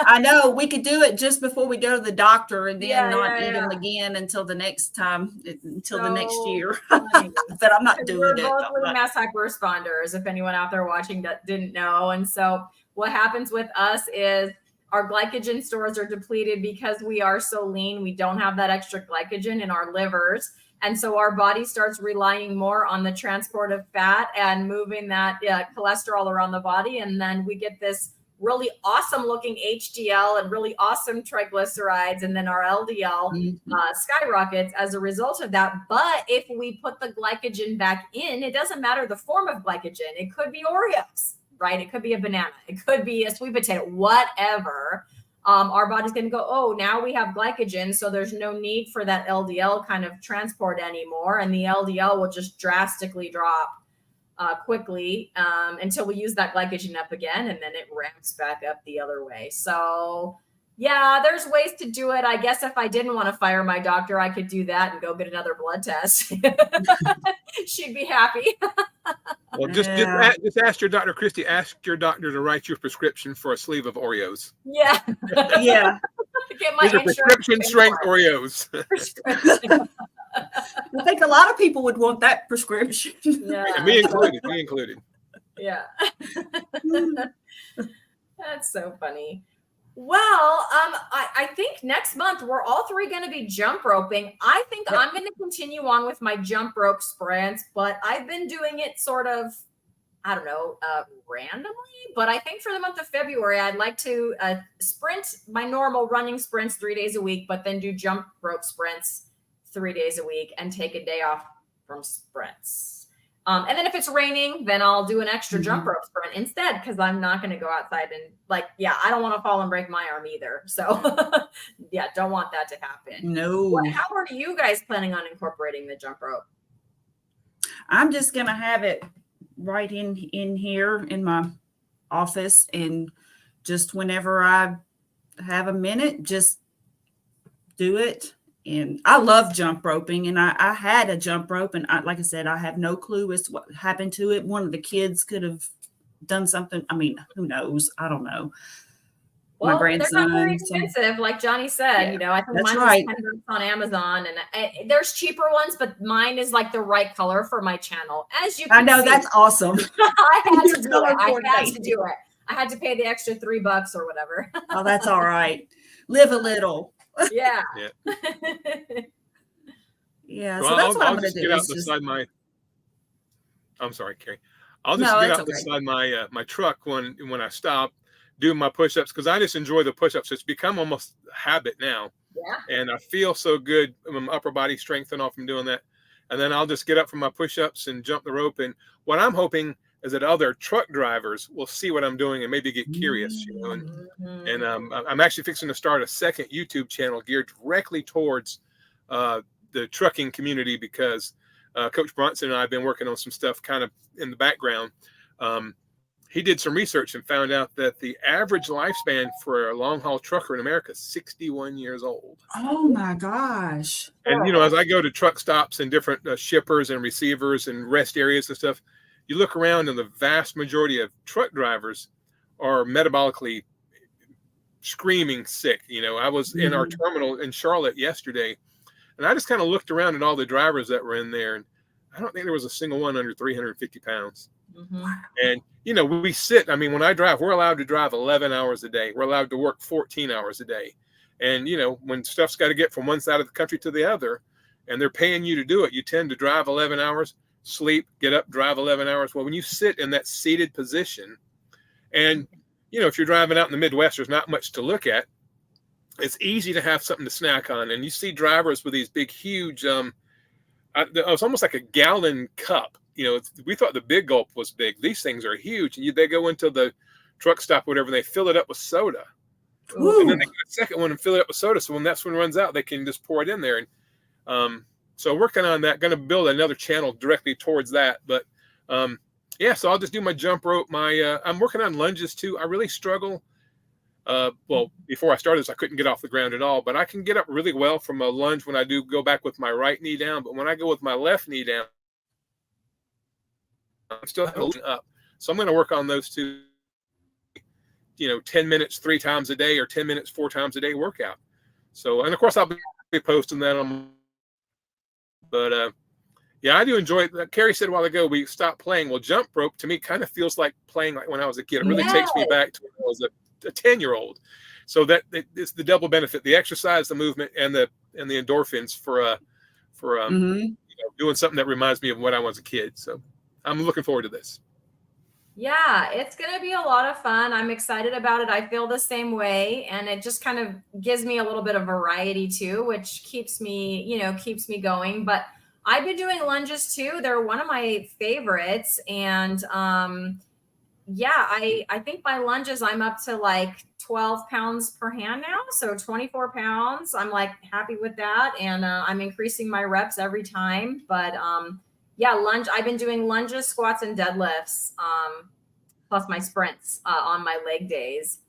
I know we could do it just before we go to the doctor, and then not eat them again until the next time, until the next year. But I'm not doing it. We're both mass hyperresponders, if anyone out there watching that didn't know. And so what happens with us is our glycogen stores are depleted because we are so lean. We don't have that extra glycogen in our livers. And so our body starts relying more on the transport of fat and moving that cholesterol around the body. And then we get this really awesome looking HDL and really awesome triglycerides. And then our LDL skyrockets as a result of that. But if we put the glycogen back in, it doesn't matter the form of glycogen. It could be Oreos, right? It could be a banana. It could be a sweet potato, whatever. Our body's going to go, oh, now we have glycogen, so there's no need for that LDL kind of transport anymore. And the LDL will just drastically drop quickly until we use that glycogen up again, and then it ramps back up the other way. So, yeah, there's ways to do it. I guess if I didn't want to fire my doctor, I could do that and go get another blood test. She'd be happy. Well, just ask your doctor, Christy. Ask your doctor to write you a prescription for a sleeve of Oreos. Yeah, yeah. Get my prescription strength Oreos. I think a lot of people would want that prescription. Yeah, me included. Me included. Yeah, that's so funny. Well, I think next month we're all three going to be jump roping. I think I'm going to continue on with my jump rope sprints, but I've been doing it sort of, I don't know, randomly. But I think for the month of February, I'd like to sprint my normal running sprints 3 days a week, but then do jump rope sprints 3 days a week and take a day off from sprints. And then if it's raining, then I'll do an extra jump rope sprint instead, because I'm not going to go outside and I don't want to fall and break my arm either. So don't want that to happen. No. How are you guys planning on incorporating the jump rope? I'm just going to have it right in here in my office, and just whenever I have a minute, just do it. And I love jump roping, and I had a jump rope, and like I said, I have no clue as to what happened to it. One of the kids could have done something. I mean, who knows? I don't know. Well, My they're not very grandson. expensive, like Johnny said. Yeah, I think that's mine right. was $10 on Amazon, and there's cheaper ones, but mine is like the right color for my channel. As you I can know see, that's awesome. I had You're to do it. color I had coordinated. to do it. I had to pay the extra $3 or whatever. Oh, that's all right. Live a little. Yeah. Yeah. Yeah. Well, So that's what I'm I'll going to just do. get out Is just, beside my. I'm sorry, Carrie. I'll just no, get it's out okay. beside my my truck when I stop, doing my push-ups, because I just enjoy the push-ups. It's become almost a habit now, Yeah. and I feel so good. My upper body strength and all from doing that. And then I'll just get up from my push-ups and jump the rope. And what I'm hoping is that other truck drivers will see what I'm doing and maybe get curious, And I'm actually fixing to start a second YouTube channel geared directly towards the trucking community, because Coach Bronson and I have been working on some stuff kind of in the background. He did some research and found out that the average lifespan for a long haul trucker in America is 61 years old. Oh my gosh. And, as I go to truck stops and different shippers and receivers and rest areas and stuff, you look around and the vast majority of truck drivers are metabolically screaming sick. I was in our terminal in Charlotte yesterday, and I just kind of looked around at all the drivers that were in there, and I don't think there was a single one under 350 pounds. And, we sit, I mean, when I drive, we're allowed to drive 11 hours a day. We're allowed to work 14 hours a day. And, when stuff's got to get from one side of the country to the other, and they're paying you to do it, you tend to drive 11 hours, sleep, get up, drive 11 hours. Well, when you sit in that seated position, and, if you're driving out in the Midwest, there's not much to look at. It's easy to have something to snack on. And you see drivers with these big, huge, it's almost like a gallon cup. We thought the Big Gulp was big. These things are huge. And they go into the truck stop, whatever, and they fill it up with soda. Ooh. And then they get a second one and fill it up with soda. So when that one runs out, they can just pour it in there. And so working on that, going to build another channel directly towards that. But yeah, so I'll just do my jump rope. I'm working on lunges too. I really struggle. Well, before I started this, I couldn't get off the ground at all, but I can get up really well from a lunge when I do go back with my right knee down. But when I go with my left knee down, I'm still holding up. So I'm going to work on those two, 10 minutes 3 times a day or 10 minutes 4 times a day workout. So, and of course I'll be posting that on, but yeah, I do enjoy it. Carrie said a while ago, we stopped playing. Well, jump rope to me kind of feels like playing like when I was a kid. It really takes me back to when I was a 10-year-old. So that it's the double benefit, the exercise, the movement, and the endorphins for doing something that reminds me of when I was a kid. So I'm looking forward to this. Yeah, it's going to be a lot of fun. I'm excited about it. I feel the same way. And it just kind of gives me a little bit of variety too, which keeps me going. But I've been doing lunges too. They're one of my favorites. And yeah, I think by lunges, I'm up to like 12 pounds per hand now. So 24 pounds. I'm like happy with that. And I'm increasing my reps every time. But yeah, I've been doing lunges, squats, and deadlifts, plus my sprints on my leg days.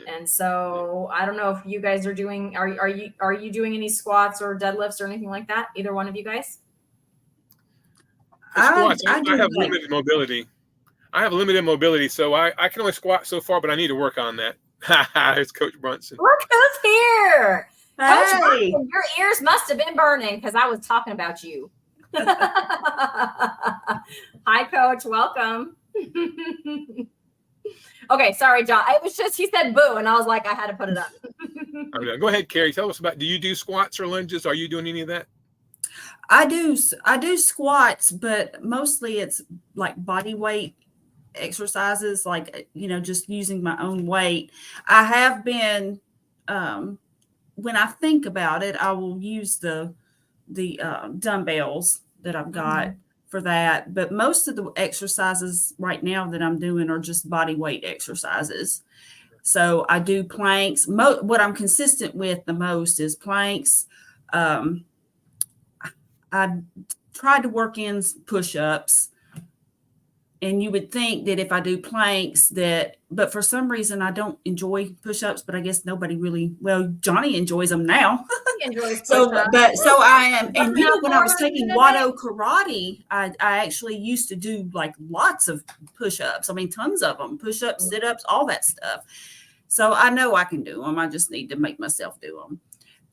And so I don't know if you guys are doing. Are you doing any squats or deadlifts or anything like that? Either one of you guys? Squats. I have limited mobility. I have limited mobility, so I can only squat so far, but I need to work on that. It's Coach Brunson. Look who's here. Hey. Coach Brunson, your ears must have been burning because I was talking about you. Hi, Coach. Welcome. Okay, sorry, John. It was just he said boo, and I was like, I had to put it up. Go ahead, Carrie. Tell us about. Do you do squats or lunges? Are you doing any of that? I do squats, but mostly it's like body weight exercises, like just using my own weight. I have been when I think about it, I will use the dumbbells that I've got for that. But most of the exercises right now that I'm doing are just body weight exercises. So I do planks. What I'm consistent with the most is planks. I tried to work in push-ups, and you would think that if I do planks but for some reason I don't enjoy push-ups, but I guess nobody really, well, Johnny enjoys them now. enjoy So, push-ups. I am, and you know, when I was More taking than a Wado karate, I actually used to do like lots of push-ups. I mean, tons of them, push-ups, sit-ups, all that stuff. So I know I can do them. I just need to make myself do them.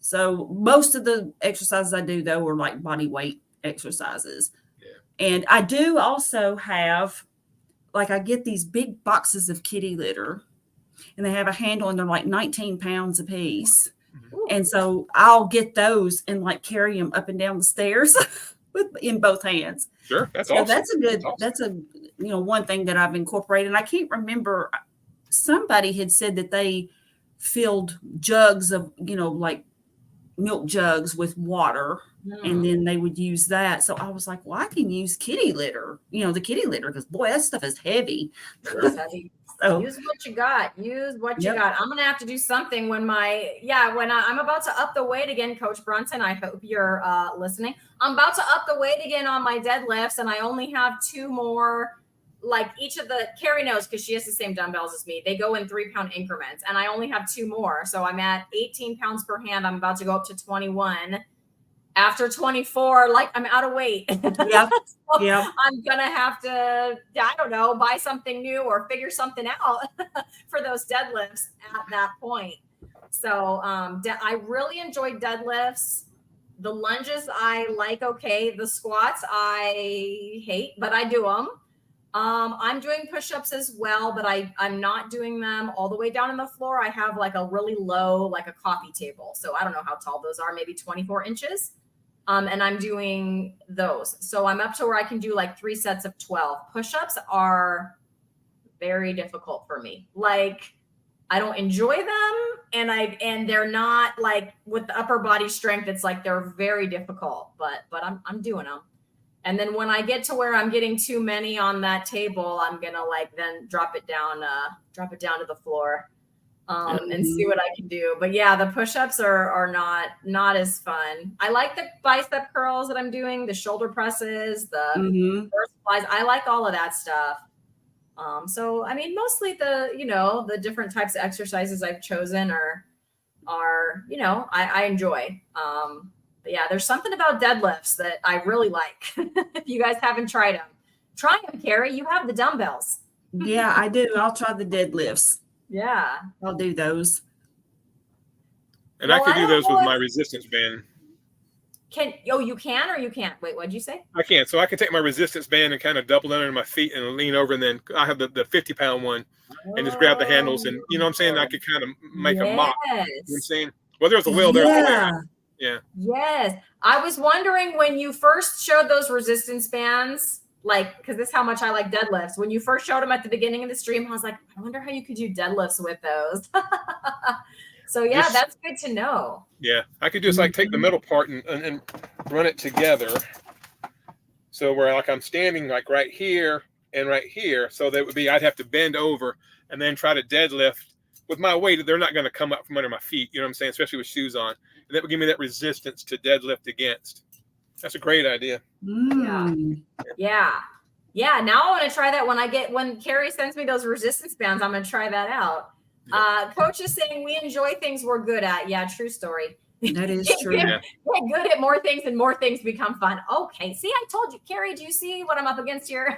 So most of the exercises I do though are like body weight exercises. Yeah. And I do also have, like, I get these big boxes of kitty litter, and they have a handle, and they're like 19 pounds a piece. Ooh. And so I'll get those and like carry them up and down the stairs in both hands. Sure, that's So awesome. that's a good, That's awesome. that's a, one thing that I've incorporated. And I can't remember, somebody had said that they filled jugs of, like milk jugs with water, and then they would use that. So I was like, well, I can use kitty litter, the kitty litter, because boy, that stuff is heavy. It's heavy. So Use what you got. Use what you Yep. got. I'm gonna have to do something when I'm about to up the weight again, Coach Brunson. I hope you're listening. I'm about to up the weight again on my deadlifts, and I only have 2 more. Like each of the Carrie knows, because she has the same dumbbells as me. They go in 3-pound increments, and I only have 2 more. So I'm at 18 pounds per hand. I'm about to go up to 21. After 24, like, I'm out of weight. Yep. So Yep. I'm gonna have to, I don't know, buy something new or figure something out for those deadlifts at that point. So I really enjoy deadlifts. The lunges I like, okay. The squats I hate, but I do them. I'm doing push-ups as well, but I'm not doing them all the way down on the floor. I have like a really low, like a coffee table. So I don't know how tall those are, maybe 24 inches. And I'm doing those. So I'm up to where I can do like 3 sets of 12. Push-ups are very difficult for me. Like, I don't enjoy them, and they're not like with the upper body strength. It's like they're very difficult, but I'm doing them. And then when I get to where I'm getting too many on that table, I'm gonna like then drop it down to the floor, and see what I can do. But yeah, the push-ups are not as fun. I like the bicep curls that I'm doing, the shoulder presses, the flies. I like all of that stuff. So I mean, mostly the different types of exercises I've chosen are I enjoy. But yeah, there's something about deadlifts that I really like. If you guys haven't tried them, try them, Carrie. You have the dumbbells. Yeah, I do. I'll try the deadlifts. Yeah. I'll do those. And I Well, can I do don't those with know my if- resistance band. You can or you can't? Wait, what'd you say? I can. So I can take my resistance band and kind of double under my feet and lean over, and then I have the 50-pound one and just grab the handles, and you know what I'm saying? I could kind of make a mock. You know what I'm saying? Well, there's a wheel there. Yeah. Yes. I was wondering when you first showed those resistance bands, like, because this is how much I like deadlifts. When you first showed them at the beginning of the stream, I was like, I wonder how you could do deadlifts with those. So yeah, Just- that's good to know. Yeah, I could just like take the middle part and run it together. So where like I'm standing like right here and right here. So that would be, I'd have to bend over and then try to deadlift with my weight. They're not going to come up from under my feet. You know what I'm saying? Especially with shoes on. And that would give me that resistance to deadlift against. That's a great idea. Yeah. Now I want to try that when Carrie sends me those resistance bands, I'm going to try that out. Coach is saying we enjoy things we're good at. Yeah, true story. That is true. Yeah. Get good at more things and more things become fun. Okay. See, I told you, Carrie, do you see what I'm up against here?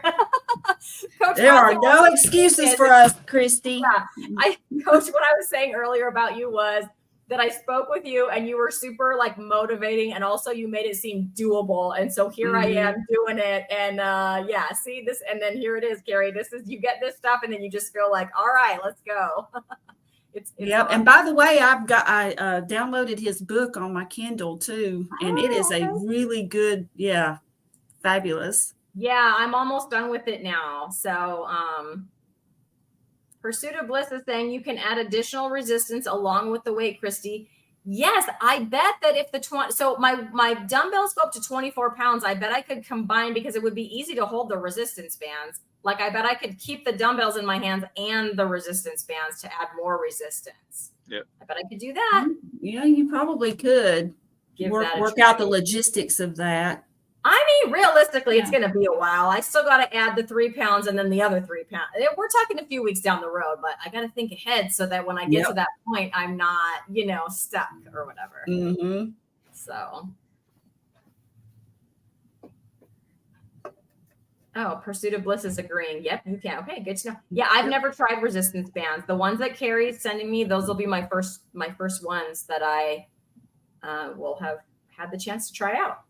Coach, There are no excuses for us, Christy. Yeah. Coach, what I was saying earlier about you was that I spoke with you and you were super like motivating, and also you made it seem doable. And so here I am doing it. And see this, and then here it is, Carrie. This is, you get this stuff and then you just feel like, all right, let's go. It's Yep. awesome. And by the way, I downloaded his book on my Kindle too, and it is a really good, fabulous. Yeah, I'm almost done with it now. So Pursuit of Bliss is saying you can add additional resistance along with the weight, Christy. Yes, I bet that if so my dumbbells go up to 24 pounds, I bet I could combine, because it would be easy to hold the resistance bands. Like, I bet I could keep the dumbbells in my hands and the resistance bands to add more resistance. Yep. I bet I could do that. Yeah, you probably could Give work that a out try. the logistics of that. I mean, realistically, it's Yeah. going to be a while. I still got to add the 3 pounds and then the other 3 pounds. We're talking a few weeks down the road, but I got to think ahead so that when I get to Yep. that point, I'm not, stuck or whatever. Mm-hmm. So, oh, Pursuit of Bliss is agreeing. Yep, you can. Okay, good to know. Yeah, I've Yep. never tried resistance bands. The ones that Carrie's sending me, those will be my first ones that I will have had the chance to try out.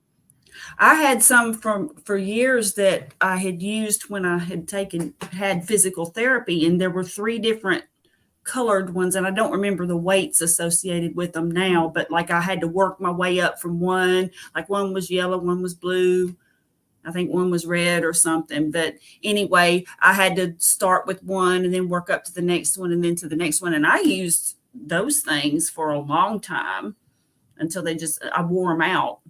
I had some for years that I had used when I had physical therapy, and there were 3 different colored ones, and I don't remember the weights associated with them now, but like I had to work my way up from one, like one was yellow, one was blue, I think one was red or something. But anyway, I had to start with one and then work up to the next one and then to the next one. And I used those things for a long time until I wore them out.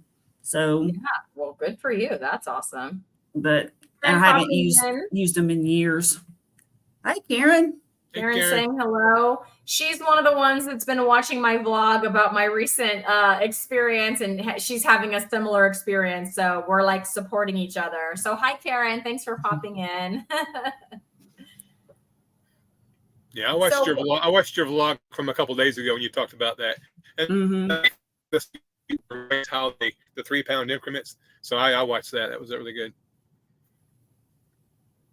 So, Yeah, well, good for you. That's awesome. but I Karen haven't popping in. used them in years. Hi, Karen. Hey, Karen Karen. saying hello. She's one of the ones that's been watching my vlog about my recent experience, and she's having a similar experience. So we're like supporting each other. So hi, Karen. Thanks for popping in. Yeah, I watched So- your vlog. I watched your vlog from a couple days ago when you talked about that. And Mm-hmm. this how the 3 pound increments. So I watched that. That was really good.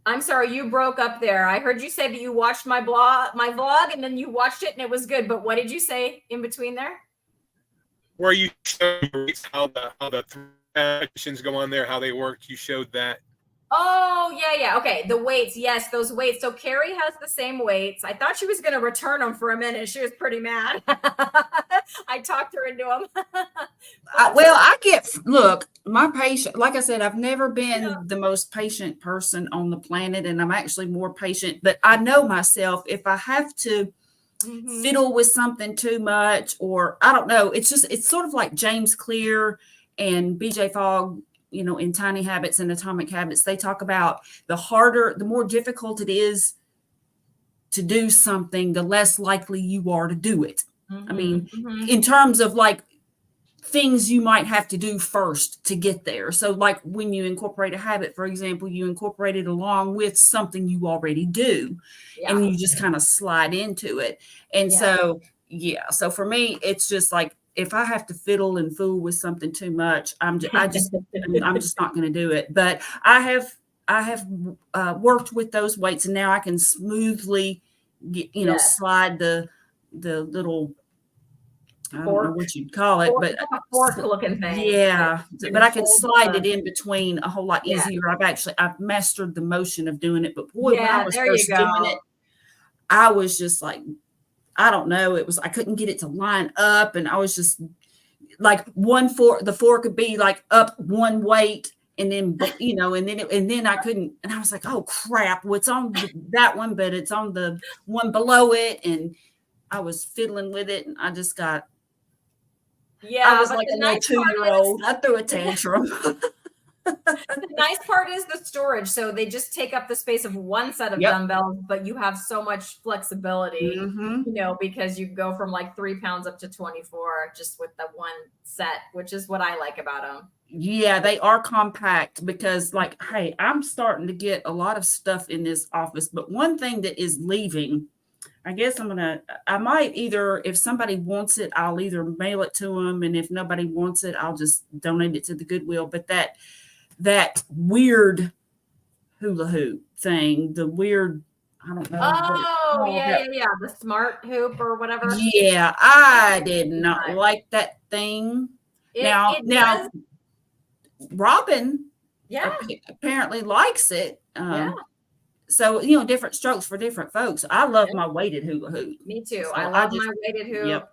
I'm sorry, you broke up there. I heard you say that you watched my vlog, and then you watched it and it was good. But what did you say in between there? Where you showed how the 3 positions go on there, how they worked. You showed that. Oh, yeah. Okay. The weights. Yes, those weights. So Carrie has the same weights. I thought she was going to return them for a minute. She was pretty mad. I talked her into them. Look, my patient, like I said, I've never been the most patient person on the planet, and I'm actually more patient, but I know myself. If I have to Mhm. fiddle with something too much, or I don't know, it's sort of like James Clear and BJ Fogg, in Tiny Habits and Atomic Habits. They talk about the more difficult it is to do something, the less likely you are to do it. I mean, Mhm. in terms of like things you might have to do first to get there. So like when you incorporate a habit, for example, you incorporate it along with something you already do, Yeah. and you just kind of slide into it. And so for me, it's just like, if I have to fiddle and fool with something too much, I'm just not going to do it. But I have worked with those weights, and now I can smoothly slide the little, I don't know what you'd call it, but It's like a fork looking thing. yeah, Like but I can hold slide the- it in between a whole lot Yeah. easier. I've mastered the motion of doing it. But boy, when Yeah, I was there you first doing go. it, I was just like, I don't know. I couldn't get it to line up, and I was just like the fork would be like up one weight, and then and then I couldn't, and I was like, oh crap, what's on that one, but it's on the one below it, and I was fiddling with it, and I just got. Yeah, I was but like the a little nice part 2-year-old. I threw a tantrum. The nice part is the storage. So they just take up the space of one set of Yep. dumbbells, but you have so much flexibility, Mhm. because you go from like 3 pounds up to 24 just with the one set, which is what I like about them. Yeah, they are compact because, like, hey, I'm starting to get a lot of stuff in this office, but one thing that is leaving, I guess I might either, if somebody wants it, I'll either mail it to them, and if nobody wants it, I'll just donate it to the Goodwill. But that weird hula hoop thing, the weird, I don't know. what it's Oh, called. yeah. The smart hoop or whatever. Yeah, I did not like that thing. It Now, does- Robin yeah. apparently likes it. Yeah. So, different strokes for different folks. I love my weighted hula hoop. Me too. So I I love just- my weighted hoop. Yep.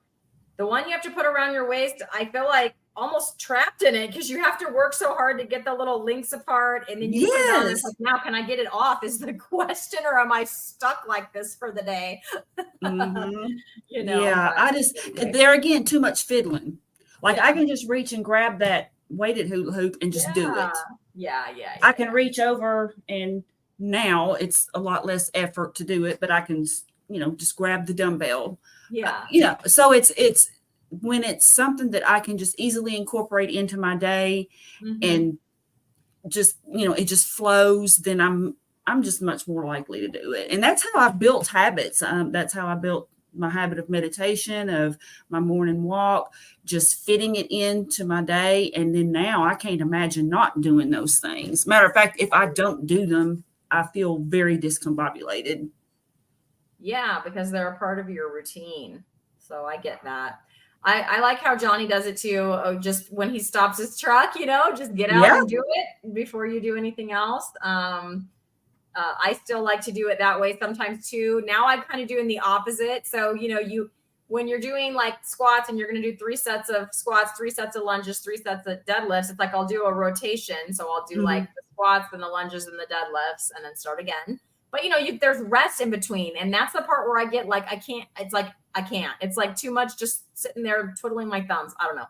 The one you have to put around your waist, I feel like almost trapped in it because you have to work so hard to get the little links apart, and then you put it on. And it's Yes. like, now can I get it off? Is the question, or am I stuck like this for the day? Mhm. But I just, anyway. there again, too much fiddling. Like Yeah. I can just reach and grab that weighted hula hoop and just do it. Yeah. I can reach over, and now it's a lot less effort to do it, but I can, just grab the dumbbell. Yeah. So it's when it's something that I can just easily incorporate into my day Mhm. and just, it just flows, then I'm just much more likely to do it. And that's how I've built habits. That's how I built my habit of meditation, of my morning walk, just fitting it into my day. And then now I can't imagine not doing those things. Matter of fact, if I don't do them, I feel very discombobulated. Yeah, because they're a part of your routine. So I get that. I like how Johnny does it too. Oh, just when he stops his truck, just get out and do it before you do anything else. I still like to do it that way sometimes too. Now I'm kind of doing the opposite. So, when you're doing like squats and you're going to do 3 sets of squats, 3 sets of lunges, 3 sets of deadlifts, it's like I'll do a rotation. So I'll do like the squats and the lunges and the deadlifts and then start again. But there's rest in between. And that's the part where I get like, I can't. It's like too much just sitting there twiddling my thumbs. I don't know.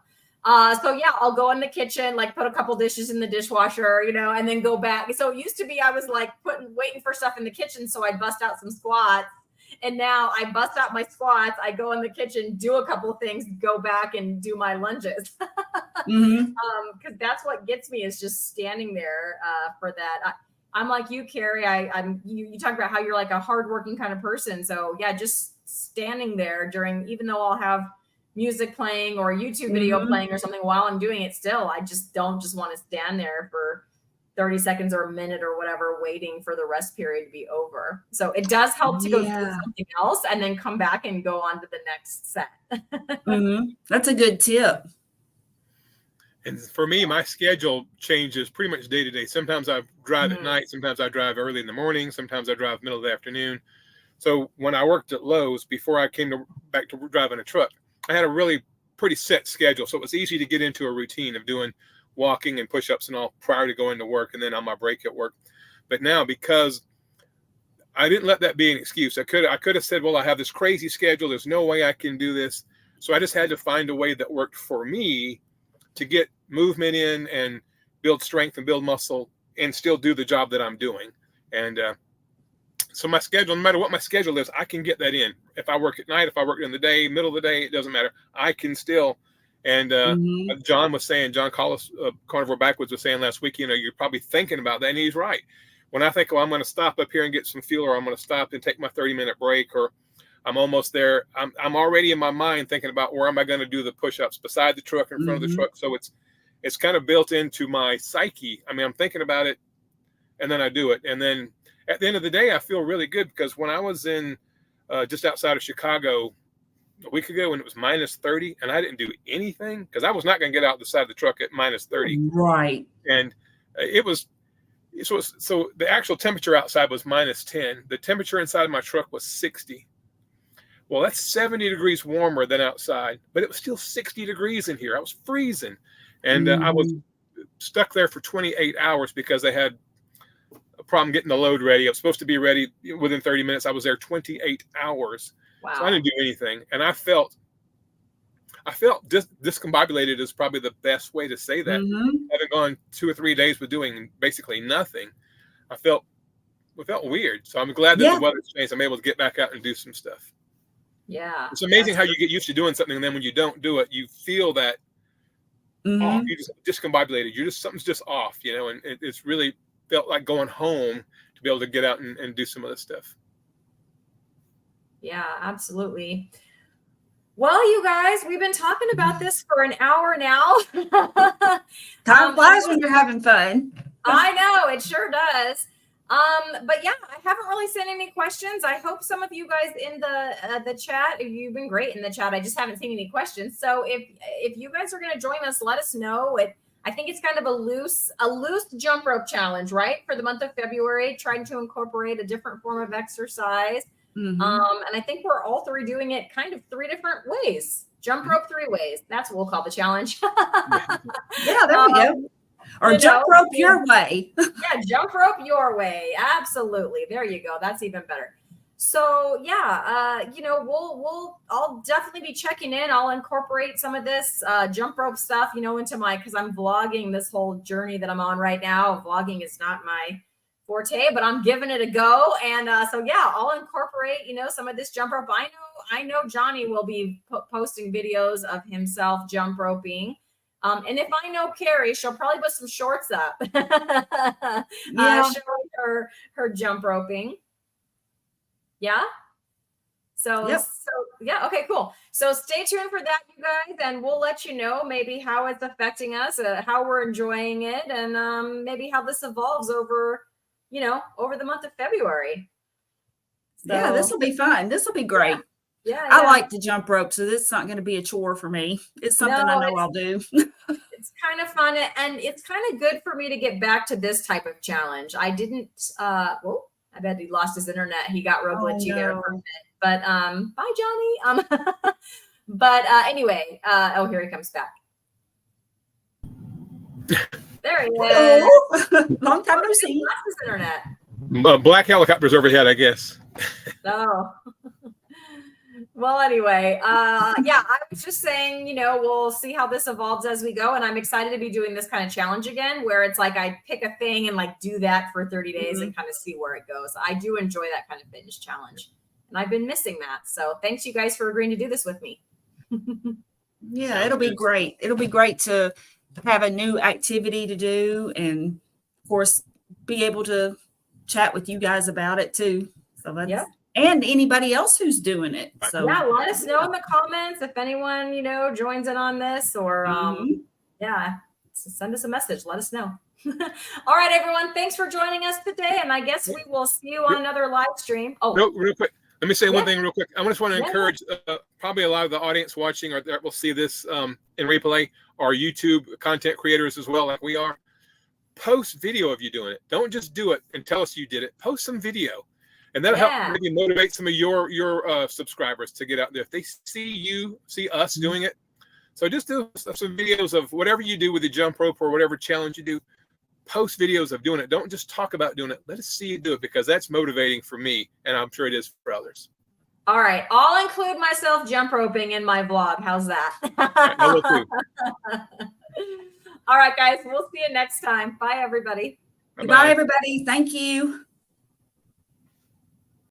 So yeah, I'll go in the kitchen, like put a couple dishes in the dishwasher, and then go back. So it used to be I was like waiting for stuff in the kitchen, so I'd bust out some squats. And now I bust out my squats, I go in the kitchen, do a couple of things, go back and do my lunges. Because that's what gets me, is just standing there for that. I'm like you, Carrie. You talk about how you're like a hardworking kind of person. So yeah, just standing there even though I'll have music playing or a YouTube video playing or something while I'm doing it still, I just don't want to stand there for 30 seconds or a minute or whatever, waiting for the rest period to be over. So it does help to go do something else and then come back and go on to the next set. That's a good tip. And for me, my schedule changes pretty much day to day. Sometimes I drive at night. Sometimes I drive early in the morning. Sometimes I drive middle of the afternoon. So when I worked at Lowe's, before I came back to driving a truck, I had a really pretty set schedule. So it was easy to get into a routine of doing walking and push-ups and all prior to going to work and then on my break at work. But now, because I didn't let that be an excuse, I could have said, well, I have this crazy schedule. There's no way I can do this. So I just had to find a way that worked for me to get movement in and build strength and build muscle and still do the job that I'm doing. And so my schedule, no matter what my schedule is, I can get that in. If I work at night, if I work in the day, middle of the day, it doesn't matter. I can still. And John Collis, Carnivore Backwoods, was saying last week, you're probably thinking about that. And he's right. When I think, I'm going to stop up here and get some fuel, or I'm going to stop and take my 30-minute break, or I'm almost there, I'm already in my mind thinking about where am I going to do the push-ups beside the truck, in front of the truck. So it's kind of built into my psyche. I mean, I'm thinking about it and then I do it. And then at the end of the day, I feel really good, because when I was in just outside of Chicago a week ago when it was minus 30 and I didn't do anything, because I was not going to get out the side of the truck at minus 30. Right. And it was, so the actual temperature outside was minus 10. The temperature inside of my truck was 60. Well, that's 70 degrees warmer than outside, but it was still 60 degrees in here. I was freezing. And I was stuck there for 28 hours because they had a problem getting the load ready. I was supposed to be ready within 30 minutes. I was there 28 hours. Wow. So I didn't do anything. And I felt discombobulated is probably the best way to say that. Having gone 2 or 3 days with doing basically nothing, it felt weird. So I'm glad that the weather's changed. I'm able to get back out and do some stuff. Yeah. It's amazing how you get used to doing something, and then when you don't do it, you feel that off. You just discombobulated. Something's just off, and it's really felt like going home to be able to get out and do some of this stuff. Yeah, absolutely. Well, you guys, we've been talking about this for an hour now. Time flies when you're having fun. I know, it sure does. But yeah, I haven't really sent any questions. I hope some of you guys in the chat, you've been great in the chat. I just haven't seen any questions. So if you guys are going to join us, let us know. I think it's kind of a loose jump rope challenge, right? For the month of February, trying to incorporate a different form of exercise. And I think we're all 3 doing it kind of 3 different ways. Jump rope 3 ways. That's what we'll call the challenge. Yeah, there we go. Or jump rope your way. Yeah, jump rope your way. Absolutely. There you go. That's even better. So yeah, I'll definitely be checking in. I'll incorporate some of this jump rope stuff, into because I'm vlogging this whole journey that I'm on right now. Vlogging is not my forte, but I'm giving it a go. And so yeah, I'll incorporate, some of this jump rope. I know Johnny will be posting videos of himself jump roping. And if I know Carrie, she'll probably put some shorts up, Yeah. showing her jump roping. Yeah. So, Yep. so yeah, okay, cool. So stay tuned for that, you guys, and we'll let you know maybe how it's affecting us, how we're enjoying it, and maybe how this evolves over, over the month of February. Yeah, So, this will be fun. This will be great. yeah, I yeah. like to jump rope, so this is not going to be a chore for me. It's something I No, know I'll do. It's kind of fun, and it's kind of good for me to get back to this type of challenge. I didn't. Well, I bet he lost his internet. He got real glitchy there for a minute. But bye, Johnny. But anyway, oh, here he comes back. There he is. Hello. Long time no see. He lost his internet. Black helicopters overhead, I guess. Oh. Well, anyway, yeah, I was just saying, we'll see how this evolves as we go. And I'm excited to be doing this kind of challenge again, where it's like I pick a thing and like do that for 30 days and kind of see where it goes. I do enjoy that kind of fitness challenge. And I've been missing that. So thanks you guys for agreeing to do this with me. Yeah, it'll be great. It'll be great to have a new activity to do, and of course be able to chat with you guys about it too. So that's and anybody else who's doing it. So yeah, let us know in the comments if anyone joins in on this, or yeah, send us a message. Let us know. All right, everyone, thanks for joining us today, and I guess we will see you on another live stream. Oh, no, real quick. Let me say one thing real quick. I just want to encourage probably a lot of the audience watching or that will see this in replay, are YouTube content creators as well, like we are. Post video of you doing it. Don't just do it and tell us you did it. Post some video. And that'll help maybe motivate some of your subscribers to get out there. If they see us doing it. So just do some videos of whatever you do with the jump rope or whatever challenge you do. Post videos of doing it. Don't just talk about doing it. Let us see you do it, because that's motivating for me, and I'm sure it is for others. All right. I'll include myself jump roping in my vlog. How's that? I will too. All right, guys. We'll see you next time. Bye, everybody. Bye, everybody. Thank you.